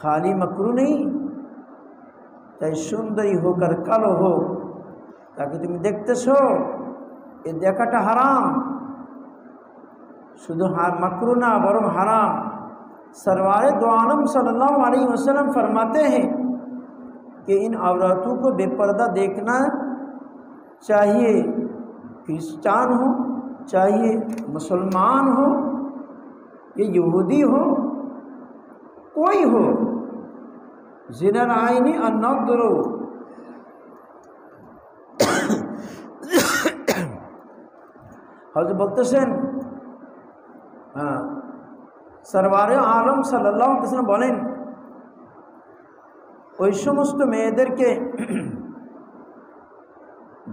खाली मकरू नहीं, चाहे सुंदरी होकर कालो हो, ताकि तुम देखतेছো ये देखाटा हराम, शुद्ध मकरू ना बरং हराम। सरवारे दो आलम सल्लल्लाहु अलैहि वसल्लम फरमाते हैं कि इन औरतों को बेपर्दा देखना चाहिए, क्रिश्चियन हो, चाहिए मुसलमान हो, ये यहूदी हो, कोई हो, जिनार आईनी अन्नदरो। हज़रत বলতেছেন, हाँ, सरवारे आलम सल्लल्लाहु अलैहि वसल्लम বলেন ওই সমস্ত মেয়েদেরকে,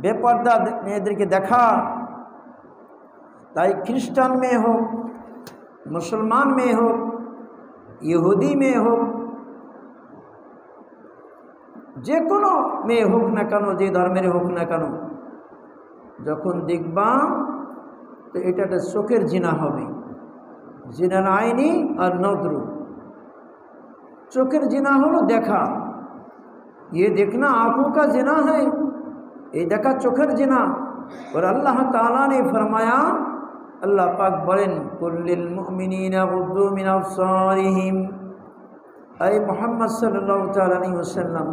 বেপর্দা মেয়েদেরকে দেখা, তাই খ্রিস্টান মেয়ে হোক, মুসলমান মেয়ে হোক, ইহুদি মেয়ে হোক, যে কোনো মেয়ে হোক না কেন, যে ধর্মের হোক না কেন, যখন দেখবা তো এটা একটা চোখের জিনা হবে। জিনার আইনি আর নদরু, চোখের জিনা হলো দেখা। ये देखना आँखों का जिना है, ये देखा चोखर जिना। और अल्लाह ताला ने फरमाया, अल्लाह पाक बोलें कुल्लिल मुमिनीना गुद्दू मिन अब्सारिहिम, ऐ मोहम्मद सल्लल्लाहु अलैहि वसल्लम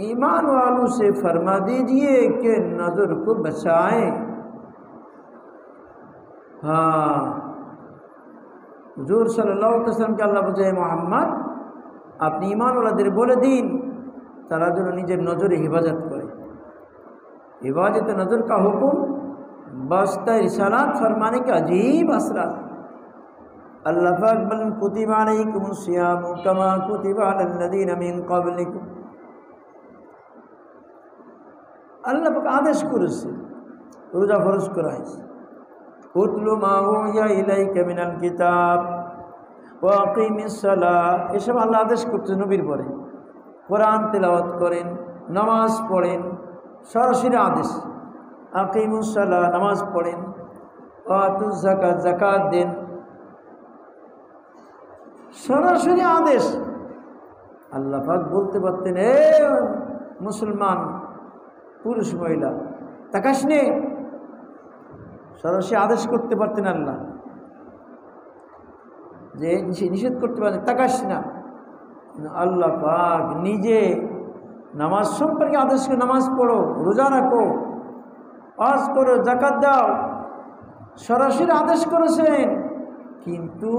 ईमान वालों से फरमा दीजिए कि नज़र को बचाएं। हाँ, हुजूर सल्लल्लाहु अलैहि वसल्लम के अल्लाह बचाए मोहम्मद अपनी ईमान वालाদের বলে দিন তারা যেন নিজের নজরে হেফাজত করে। हिफाजत नज़र का हुक्म वास्ता रिसालत फरमाने के अजीब असरात। अल्लाह पाक बल कुतिबा अलैकुमुस सियाम कमा कुतिबा अलल लदीना मिन क़ब्लिकुम, আল্লাহ পাক আদেশ করেছে রোজা ফরজ করা হয়েছে। উতলু মা উহিয়া ইলাইকা মিনাল কিতাব ওয়া আকিমিস সালাহ, এসব আল্লাহ আদেশ করছে নবীর পরে। কোরআন তেলাওয়াত করেন, নামাজ পড়েন, সরাসরি আদেশ। আকিমুস সালাহ, নামাজ পড়েন, আতুজ যাকাত, যাকাত দেন, সরাসরি আদেশ। আল্লাহ পাক বলতে পারতেন, এ মুসলমান পুরুষ মহিলা তাকাস নে, সরাসরি আদেশ করতে পারতেন আল্লাহ, যে নিষেধ করতে পারতেন তাকাস না। আল্লাহ পাক নিজে নামাজ সম্পর্কে আদেশ করে, নামাজ পড়ো, রোজা রাখো, হজ করো, যাকাত দাও, সরাসরি আদেশ করেছেন। কিন্তু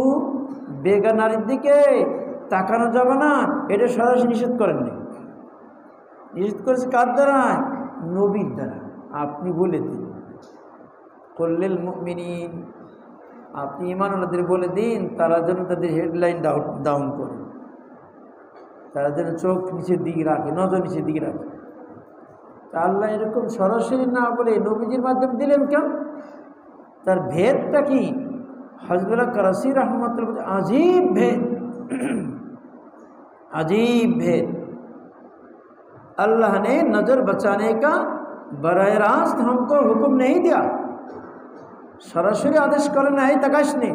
বেগা নারীর দিকে তাকানো যাবে না, এটা সরাসরি নিষেধ করেননি। নিষেধ করেছে কার দ্বারা? নবীর দ্বারা। আপনি বলে দিন কুল্লিল মুমিনিন, আপনি ঈমানওয়ালাদের বলে দিন তারা যেন তাদের হেডলাইন ডাউন করে, তারা যেন চোখ নিচের দিকে রাখে, নজর নিচের দিকে রাখে। তা আল্লাহ এরকম সরাসরি না বলে নবীজির মাধ্যমে দিলেন কেন? তার ভেদটা কি? हज़रत करसी रहमतुल्लाह अजीब भेद, अजीब भेद। अल्लाह ने नज़र बचाने का बराह रास्त हमको हुक्म नहीं दिया, सरासरि आदेश करें नहीं तकाशने,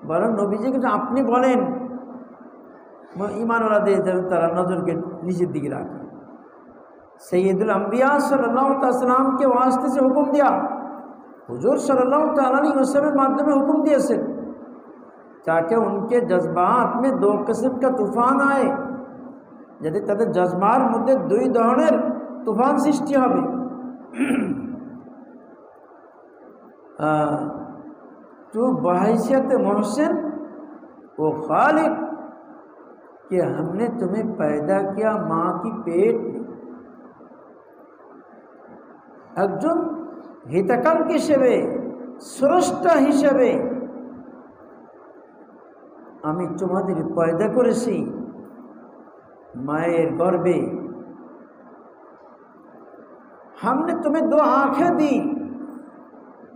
बरं नबीजी के अपनी बोलें ईमान वाला दे तारा नजर के नीचे दिखे रखा। सैयदुल अंबिया सल्लल्लाहु अलैहि वसल्लम के वास्ते से हुक्म दिया, हुजूर सल्लल्लाहु अलैहि वसल्लम माध्यमे हुक्म दिए से ताकि उनके जज्बात में दो किस्म का तूफान आए, यदि ताদের जज्बार मध्य दुई धरनेर तूफान सृष्टि হবে। तो बहैसियत मोहसिन वो खालिक कि हमने तुम्हें पैदा किया माँ की पेट में, একজন হিতাকাঙ্ক্ষী হিসেবে স্রষ্টা হিসেবে আমি তোমাদের পয়দা করেছি मायर गर्भे। हमने तुम्हें दो आँखें दी,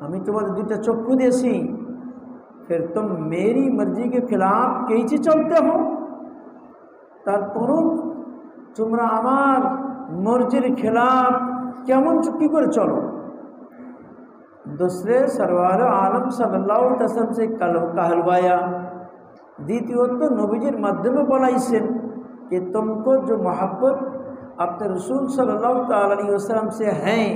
हमें तुम्हारे दूटा चक्षु दिए, फिर तुम मेरी मर्जी के खिलाफ कैसे चलते हो? तारपरों तुमरा आमार मर्जिर खिलाफ केमन चुक्की कर चलो? दूसरे सरवार आलम सल्लल्लाहु अलैहि वसल्लम से कहलवाया, द्वितीयत नबीजिर माध्यमे बोलाइছেন कि तुमको जो मोहब्बत अपने रसूल सल्लल्लाहु अलैहि वसल्लम से हैं,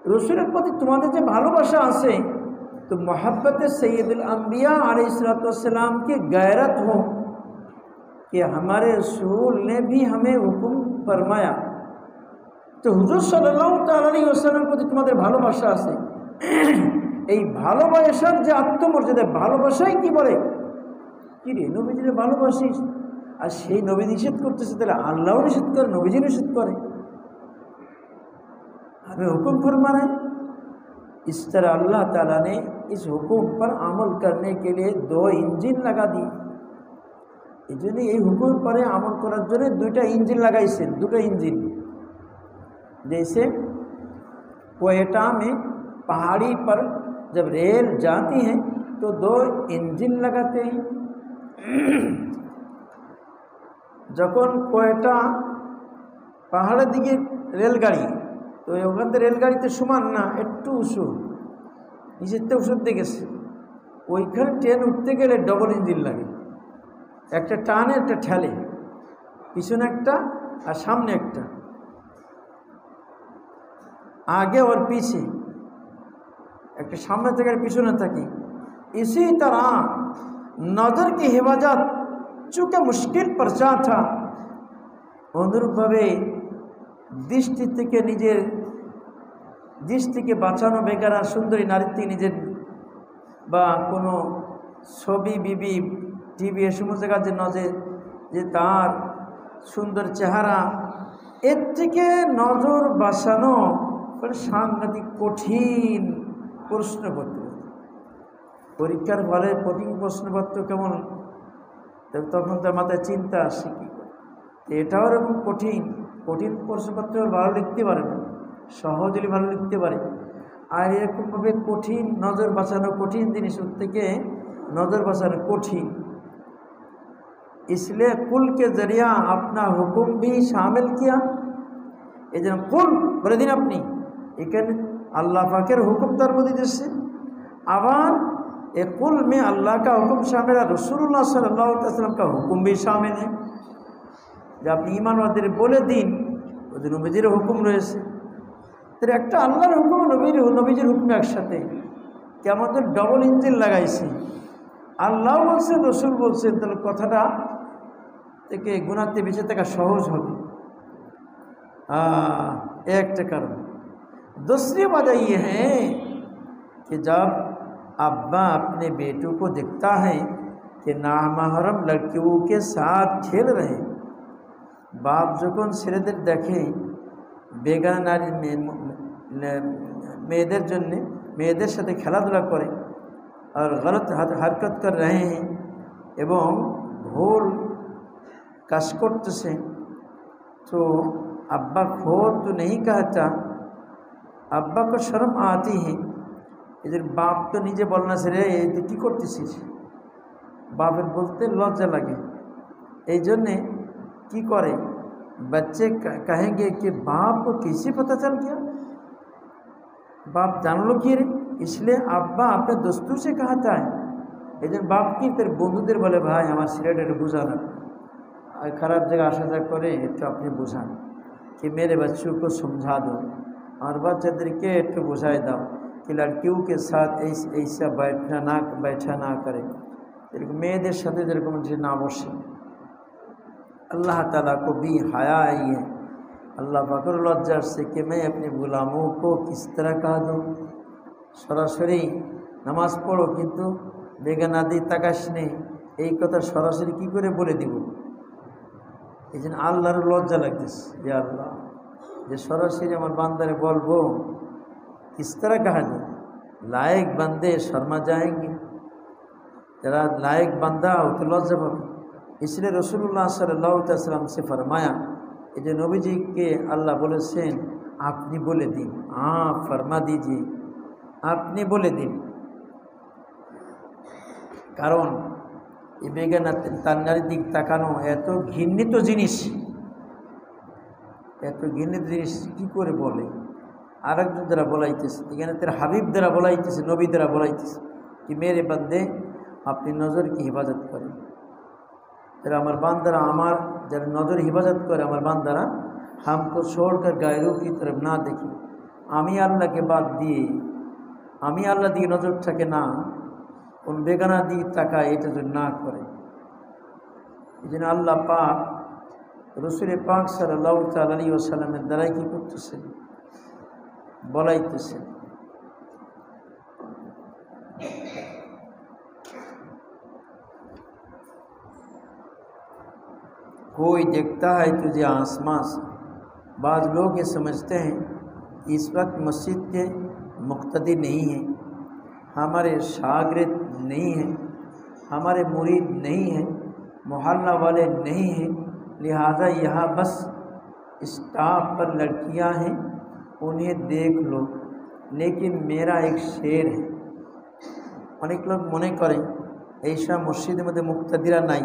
रसूलेर प्रति तुम्हारे जो भालोबाशा आछे तो मोहब्बत सैयदुल अंबिया अलैहिस्सलाम की गैरत हो कि हमारे रसूल ने भी हमें हुक्म फरमाया। तो हुजूर सल्लल्लाहु अलैहि वसल्लम प्रति तुम्हारे भालोबाशा आछे, এই ভালোবাসার যে আত্মমর্যাদা, ভালোবাসাই কি বলে कि रे नबीजी भालोबासिस और से नबी निषेध करतेছে তাহলে আল্লাহও निषेध करे, नबीजी निषेध करे, हमें हुक्म फरमाना। इस तरह अल्लाह ताला ने इस हुक्म पर अमल करने के लिए दो इंजिन लगा दी। इजने ये हुक्म पर अमल करार जन्य दुईटा इंजिन लगाइছেন, दुটো इंजिन। जैसे क्वेटा में पहाड़ी पर जब रेल जाती है तो दो इंजिन लगाते हैं। যখন কোয়েটা পাহাড়ের দিকে রেলগাড়ি, তো ওখান থেকে রেলগাড়িতে সমান না, একটু উঁচু, নিচেরতে উঁচুতে গেছে, ওইখানে ট্রেন উঠতে গেলে ডবল ইঞ্জিন লাগে, একটা টানে একটা ঠেলে, পিছনে একটা আর সামনে একটা, आगे और पीछे, एक सामने থেকে পিছনে থাকে। इसी तरह नजर की हिफाजत चूँकि मुश्किल पर्चा था, अनुरूप भावे दृष्टि থেকে নিজের দৃষ্টিকে বাঁচানো বেকার সুন্দরী নারীর থেকে নিজের বা কোনো ছবি বিবি টিভি এ সমস্ত জায়গার যে নজর যে তার সুন্দর চেহারা, এর থেকে নজর বাঁচানো সাংঘাতিক কঠিন প্রশ্নপত্র। পরীক্ষার ফলে কঠিন প্রশ্নপত্র কেমন, তখন তার মাথায় চিন্তা আসে কি এটাও এরকম কঠিন কঠিন প্রশ্নপত্র ভালো লিখতে পারে না, সহজে ভালো লিখতে পারে। আর এরকমভাবে কঠিন নজর বাঁচানো কঠিন জিনিস থেকে नज़र बसर कोठी, इसलिए कुल के जरिया अपना हुक्म भी शामिल किया। ये कुल बोले दिन अपनी एखाने अल्लाह पाकेर हुक्म तार मध्य दिচ্ছে, आबार ए कुल में अल्लाह का हुक्म शामिल है, रसूलुल्लाह सल्लल्लाहु अलैहि वसल्लम का हुक्म भी शामिल है। जब अपनी ईमान वाले बोले दिन ওদের নবীজির হুকুম রয়েছে, তো একটা আল্লাহর হুকুম নবীজির হুকুম একসাথে কেমন ডবল ইঞ্জিন লাগাইছে। আল্লাহ বলছেন রসুল বলছেন, তাহলে কথাটা থেকে গুনাতে বেঁচে থাকা সহজ হবে। एक कारण। दूसरी वजह ये है कि जब अब्बा अपने बेटों को देखता है कि नामहरम लड़कियों के साथ खेल रहे, बाप যখন ছেলেদের দেখে বেগানা নারী মেয়েদের জন্য মেয়েদের সাথে খেলাধুলা করে और गलत हरकत कर रहे हैं एवं भूल काज करतेছে, तो अब्बा खोर तो नहीं कहता, अब्बा को शर्म आती है এদের বাপ তো নিজে বল না, রে এই তুই কী করতেছিস, বাপের বলতে লজ্জা লাগে। এই জন্যে কী করে, बच्चे कहेंगे कि बाप को कैसे पता चल गया, बाप जान लो कि रे, इसलिए अब्बा अपने दोस्तों से कहता है। এই জন্য বাপ কি তার বন্ধুদের বলে, ভাই আমার ছেলেটা একটু বোঝান, খারাপ জায়গায় আসা যাওয়া করে, একটু আপনি বোঝান, कि मेरे बच्चों को समझा दो, और বাচ্চাদেরকে একটু বোঝাই দাও कि लड़कियों के साथ ऐसा बैठा ना करे, এরকম মেয়েদের সাথে যেরকম যে না বসে। अल्लाह ताला को भी हया आई है, अल्लाह बकर लज्जार से कि मैं अपने गुलामों को किस तरह कह दूँ, सरासरि नामाज पढ़ो किन्तु बेगाना दी ताकाश नेই, এই কথা সরাসরি কী করে বলে দিব। এই জন্য আল্লাহর লজ্জা লাগতেছে, যে আল্লাহ যে সরাসরি আমার বান্দারে বলবো, किस तरह कहा दूँ, लायक बंदे शर्मा जाएंगे, যারা লাयक বান্দা ও তো লজ্জা পাবে। इसलिए रसूलुल्लाह सल्लल्लाहु अलैहि वसल्लम से फरमाया, ये जो नबी जी के अल्लाह बोलेছেন আপনি বলে দিন, फरमा दीजिए, আপনি বলে দিন। কারণ এই বেগানা তার নারীর দিক তাকানো এত ঘৃণিত জিনিস, এত ঘৃণিত জিনিস কী করে বলে, আরেকজন দ্বারা বলাইতেছে, এখানে তার হাবিব দ্বারা বলাইতেছে, নবী দ্বারা বলাইতেছে कि मेरे बंदे अपनी नज़र की हिफाजत करें, যারা আমার বান্দারা আমার যারা নজর হিফাজত করে, আমার বান্দারা হামকো छोड़कर गायरों की तरफ ना দেখি, আমি আল্লাহকে বাদ দিয়ে, আমি আল্লাহ দিকে নজর থাকে না, কোন বেগানা দিকে তাকায়, এটা যদি না করে। এই জন্য আল্লাহ পাক রসুল পাক সাল্লাল্লাহু তাআলা আলাইহি ওয়াসাল্লামের দ্বারাই কী করতেছেন, বলাইতেছেন। कोई देखता है तुझे आसमां से, बाज़ लोग ये समझते हैं कि इस वक्त मस्जिद के मुक्तदी नहीं हैं, हमारे शागिर्द नहीं हैं, हमारे मुरीद नहीं हैं, मोहल्ला वाले नहीं हैं, लिहाजा यहाँ बस स्टाफ पर लड़कियाँ हैं, उन्हें देख लो। लेकिन मेरा एक शेर है, अनेक लोग मने करें ऐसा मस्जिদের মধ্যে মুক্তাদিরা নাই,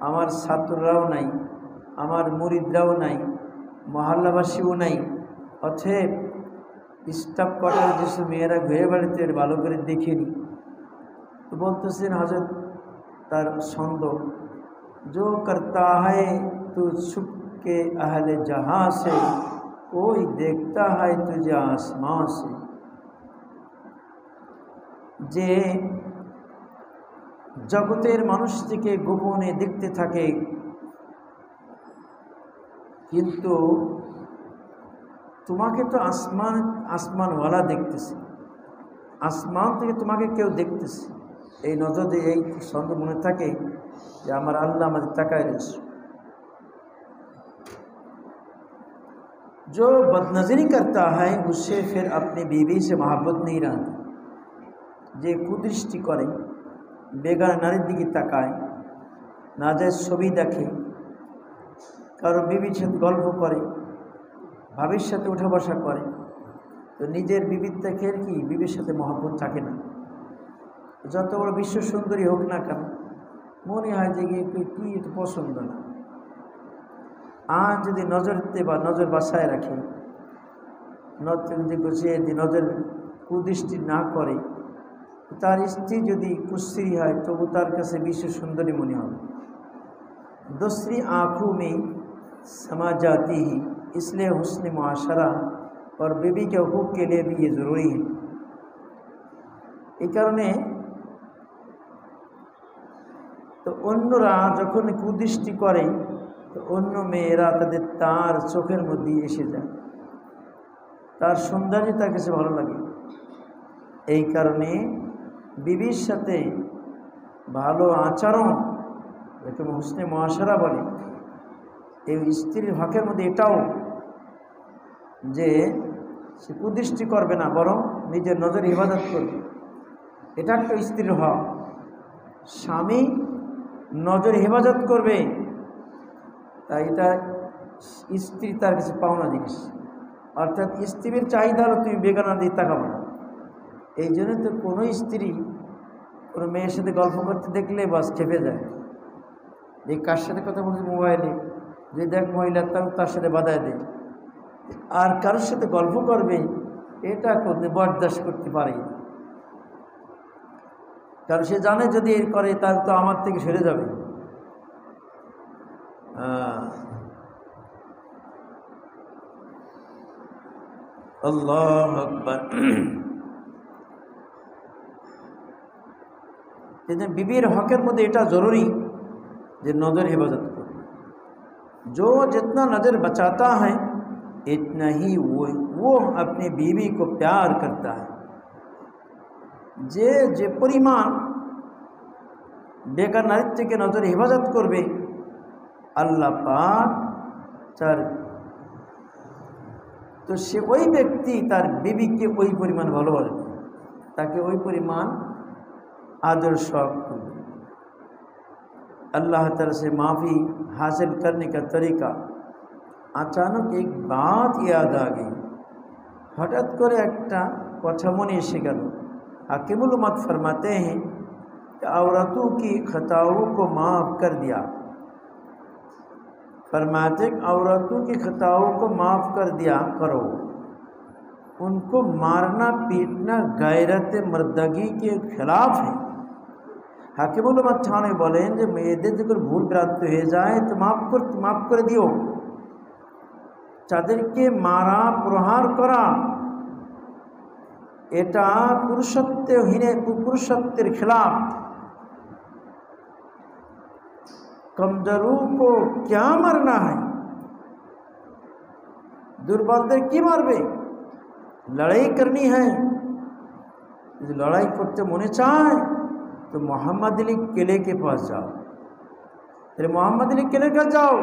আমার ছাত্ররাও নাই, আমার মুরিদরাও নাই, মহল্লাবাসীও নাই, অতএব স্টাফ কোয়ার্টার যেসব মেয়েরা ঘুরে বেড়াতে ভালো করে দেখিনি। তো বলতেছেন হযরত তার ছন্দ, जो करता है तू छुप के अहले जहाँ से, कोई देखता है तुझे आसमां से, যে জগতের মানুষটিকে গোপনে দেখতে থাকে, কিন্তু তোমাকে তো আসমানওয়ালা দেখতেছে, আসমান থেকে তোমাকে কেউ দেখতেছে। এই নজর দিয়ে এই সন্দেহ মনে থাকে যে আমার আল্লাহ আমাদের তাকায় রয়েছে। जो बदनज़री करता है उससे फिर अपनी बीवी से मोहब्बत नहीं रहती, যে কুদৃষ্টি করে, বেগানা নারীর দিকে তাকায়, নাজায়েজ ছবি দেখে, কারো বিবির সাথে গল্প করে, ভাবির সাথে উঠা বসা করে, তো নিজের বিবির থেকে কি বিবির সাথে মহব্বত থাকে না। যত বড় বিশ্ব সুন্দরী হোক না কেন, মনে হয় যে কি একটু পছন্দ না। আর যদি নজরতে বা নজর বাসায় রাখে, যদি নজর কুদৃষ্টি না করে, তার স্ত্রী যদি কুশ্রী হয় তবু তার কাছে বিশ্ব সুন্দরী মনে হবে। दूसरी आँखों में समा जाती ही, इसलिए हुस्न मुआशरा और बीवी के हुकूक के लिए भी ये ज़रूरी है। এই কারণে তো অন্যরা যখন কুদৃষ্টি করে, তো অন্য মেয়েরা তার চোখের মধ্যে এসে যায়, তার সৌন্দর্য তার কাছে ভালো লাগে। এই কারণে বিবির সাথে ভালো আচরণ, এরকম হুসনে মুআশারা বলে, এই স্ত্রীর হকের মধ্যে এটাও যে সে কুদৃষ্টি করবে না, বরং নিজের নজর হিফাজত করবে, এটা একটা স্ত্রীর হক। স্বামী নজর হেফাজত করবে, তাই এটা স্ত্রী তার কাছে পাওনা জিনিস। অর্থাৎ স্ত্রীর চাহিদা হলো তুমি বেগানা দিয়ে তাকাবো না, এই জন্য তো কোনো স্ত্রী কোনো মেয়ের সাথে গল্প করতে দেখলে বাস খেপে যায়, এই কার সাথে কথা বলছে মোবাইলে, যে দেখ মহিলা তার সাথে বাধায় দেয়। আর কারোর সাথে গল্প করবে এটা করতে বরদাস্ত করতে পারে, কারণ সে জানে যদি এর করে তাহলে তো আমার থেকে সরে যাবে। আল্লাহু আকবার। बीबीर हक़ेर मध्य एटा ज़रूरी जे नज़र हिफाजत करो। जो जितना नज़र बचाता है इतना ही वो अपनी बीवी को प्यार करता है। जे परिमाण बेकार नारित्व के नज़र हिफाजत करबे आल्लाह पाक तार तो से ওই ব্যক্তি তার বিবিকে ওই পরিমাণ ভালোবাসবে, তাকে ওই পরিমাণ आदर शौक। अल्लाह ताला से माफ़ी हासिल करने का तरीका। अचानक एक बात याद आ गई, हठात करे एकटा कथा मने एसे गेल। हकीमुल उम्मत फरमाते हैं कि औरतों की खताओं को माफ़ कर दिया। फरमाते औरतों की खताओं को माफ़ कर दिया करो, उनको मारना पीटना गैरत मर्दगी के खिलाफ है। हाकिमुल उम्मत थाने बोलें जो मेয়েদের যখন ভুল ভ্রান্তি হয়ে যায় তো মাফ করে দিও। তাদেরকে মারা প্রহার করা এটা पुरुषत्वेर खिलाफ। कमजोरों को क्या मारना है, दुर्बलদের की मारबे, लड़ाई करनी है। यदि लड़ाई करते मने चाय तो मोहम्मद अली किले के पास जाओ, फिर मोहम्मद अली किले के जाओ,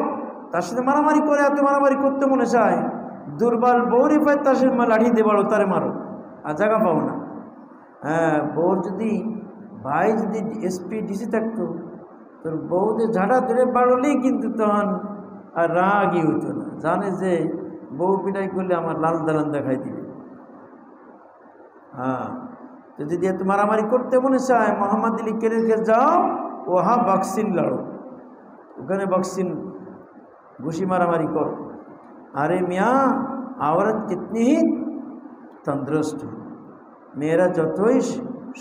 तार साथे मारामारी करे एत मारामारी करते मने चाय, दुर्बल बौरी पाय तार साथे लाठी দিয়ে বাড়ো, তারে মারো, আর জায়গা পাও না। হ্যাঁ, বউর যদি ভাই যদি এসপি ডিসি থাকতো তোর বউদের ঝাড়া ধরে বাড়লেই কিন্তু তখন আর রাগই হতো না, জানে যে বউ পিটাই করলে আমার লাল দালান দেখাই দিবে। हाँ, तो यदि तो मारामारी करते मने चाय मोहम्मद अली केले के जाओ, वहाँ बक्सिन लड़ो, ওখানে बक्सिन घुसी मारामारी करो। अरे मियाँ, औरत कितनी ही तंदुरुस्त हो, मेरा যতই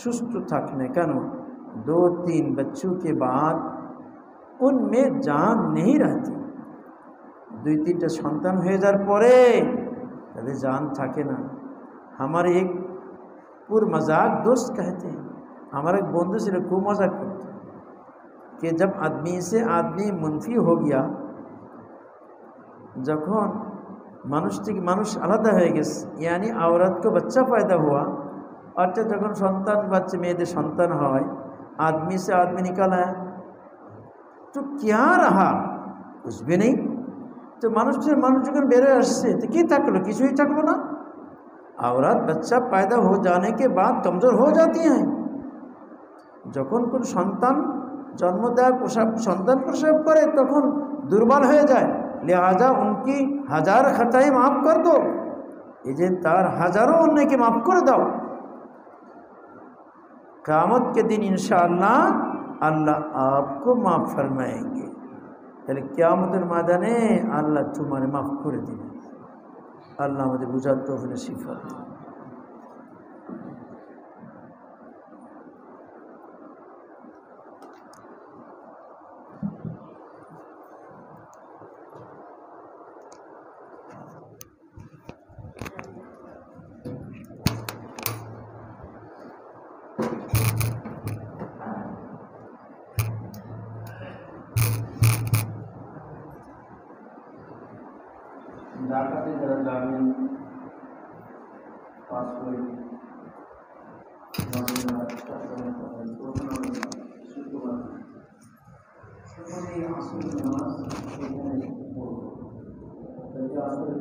সুস্থ থাক না কেন 2-3 बच्चों के बाद उनमें जान नहीं रहती। 2-3টা সন্তান হয়ে যাওয়ার পরে তাদের जान থাকে না। हमारे एक पूर मजाक दोस्त कहते हैं, हमारा एक बंधु से खूब मजाक करते कि जब आदमी से आदमी मुनफी हो गया, जखन मानुष থেকে মানুষ আলাদা হয়ে গেছে, यानी औरत को बच्चा पैदा हुआ, अर्थात जखन सन्तान बच्चे मेয়েদের सन्तान হয়, आदमी से आदमी निकला है तो क्या रहा, कुछ भी नहीं। तो মানুষ যখন বেড়ে আসছে তো কি থাকলো, কিছুই থাকলো না। औरत बच्चा पैदा हो जाने के बाद कमज़ोर हो जाती हैं। যখন কোন সন্তান जन्म দেয়, সন্তান প্রসব করে তখন দুর্বল হয়ে যায়। लिहाजा उनकी 1000 खताएं माफ़ कर दो, ये तार हज़ारों अन्य के माफ़ कर दो। क़यामत के दिन इंशाअल्लाह अल्लाह आपको माफ़ फरमाएंगे। তাহলে কিয়ামতের ময়দানে আল্লাহ তোমারে মাফ করে দিবেন। আল্লাহ আমাদের বুঝার তৌফিক নসিব করুন। জাকাতে যারা যাবেন পাস করে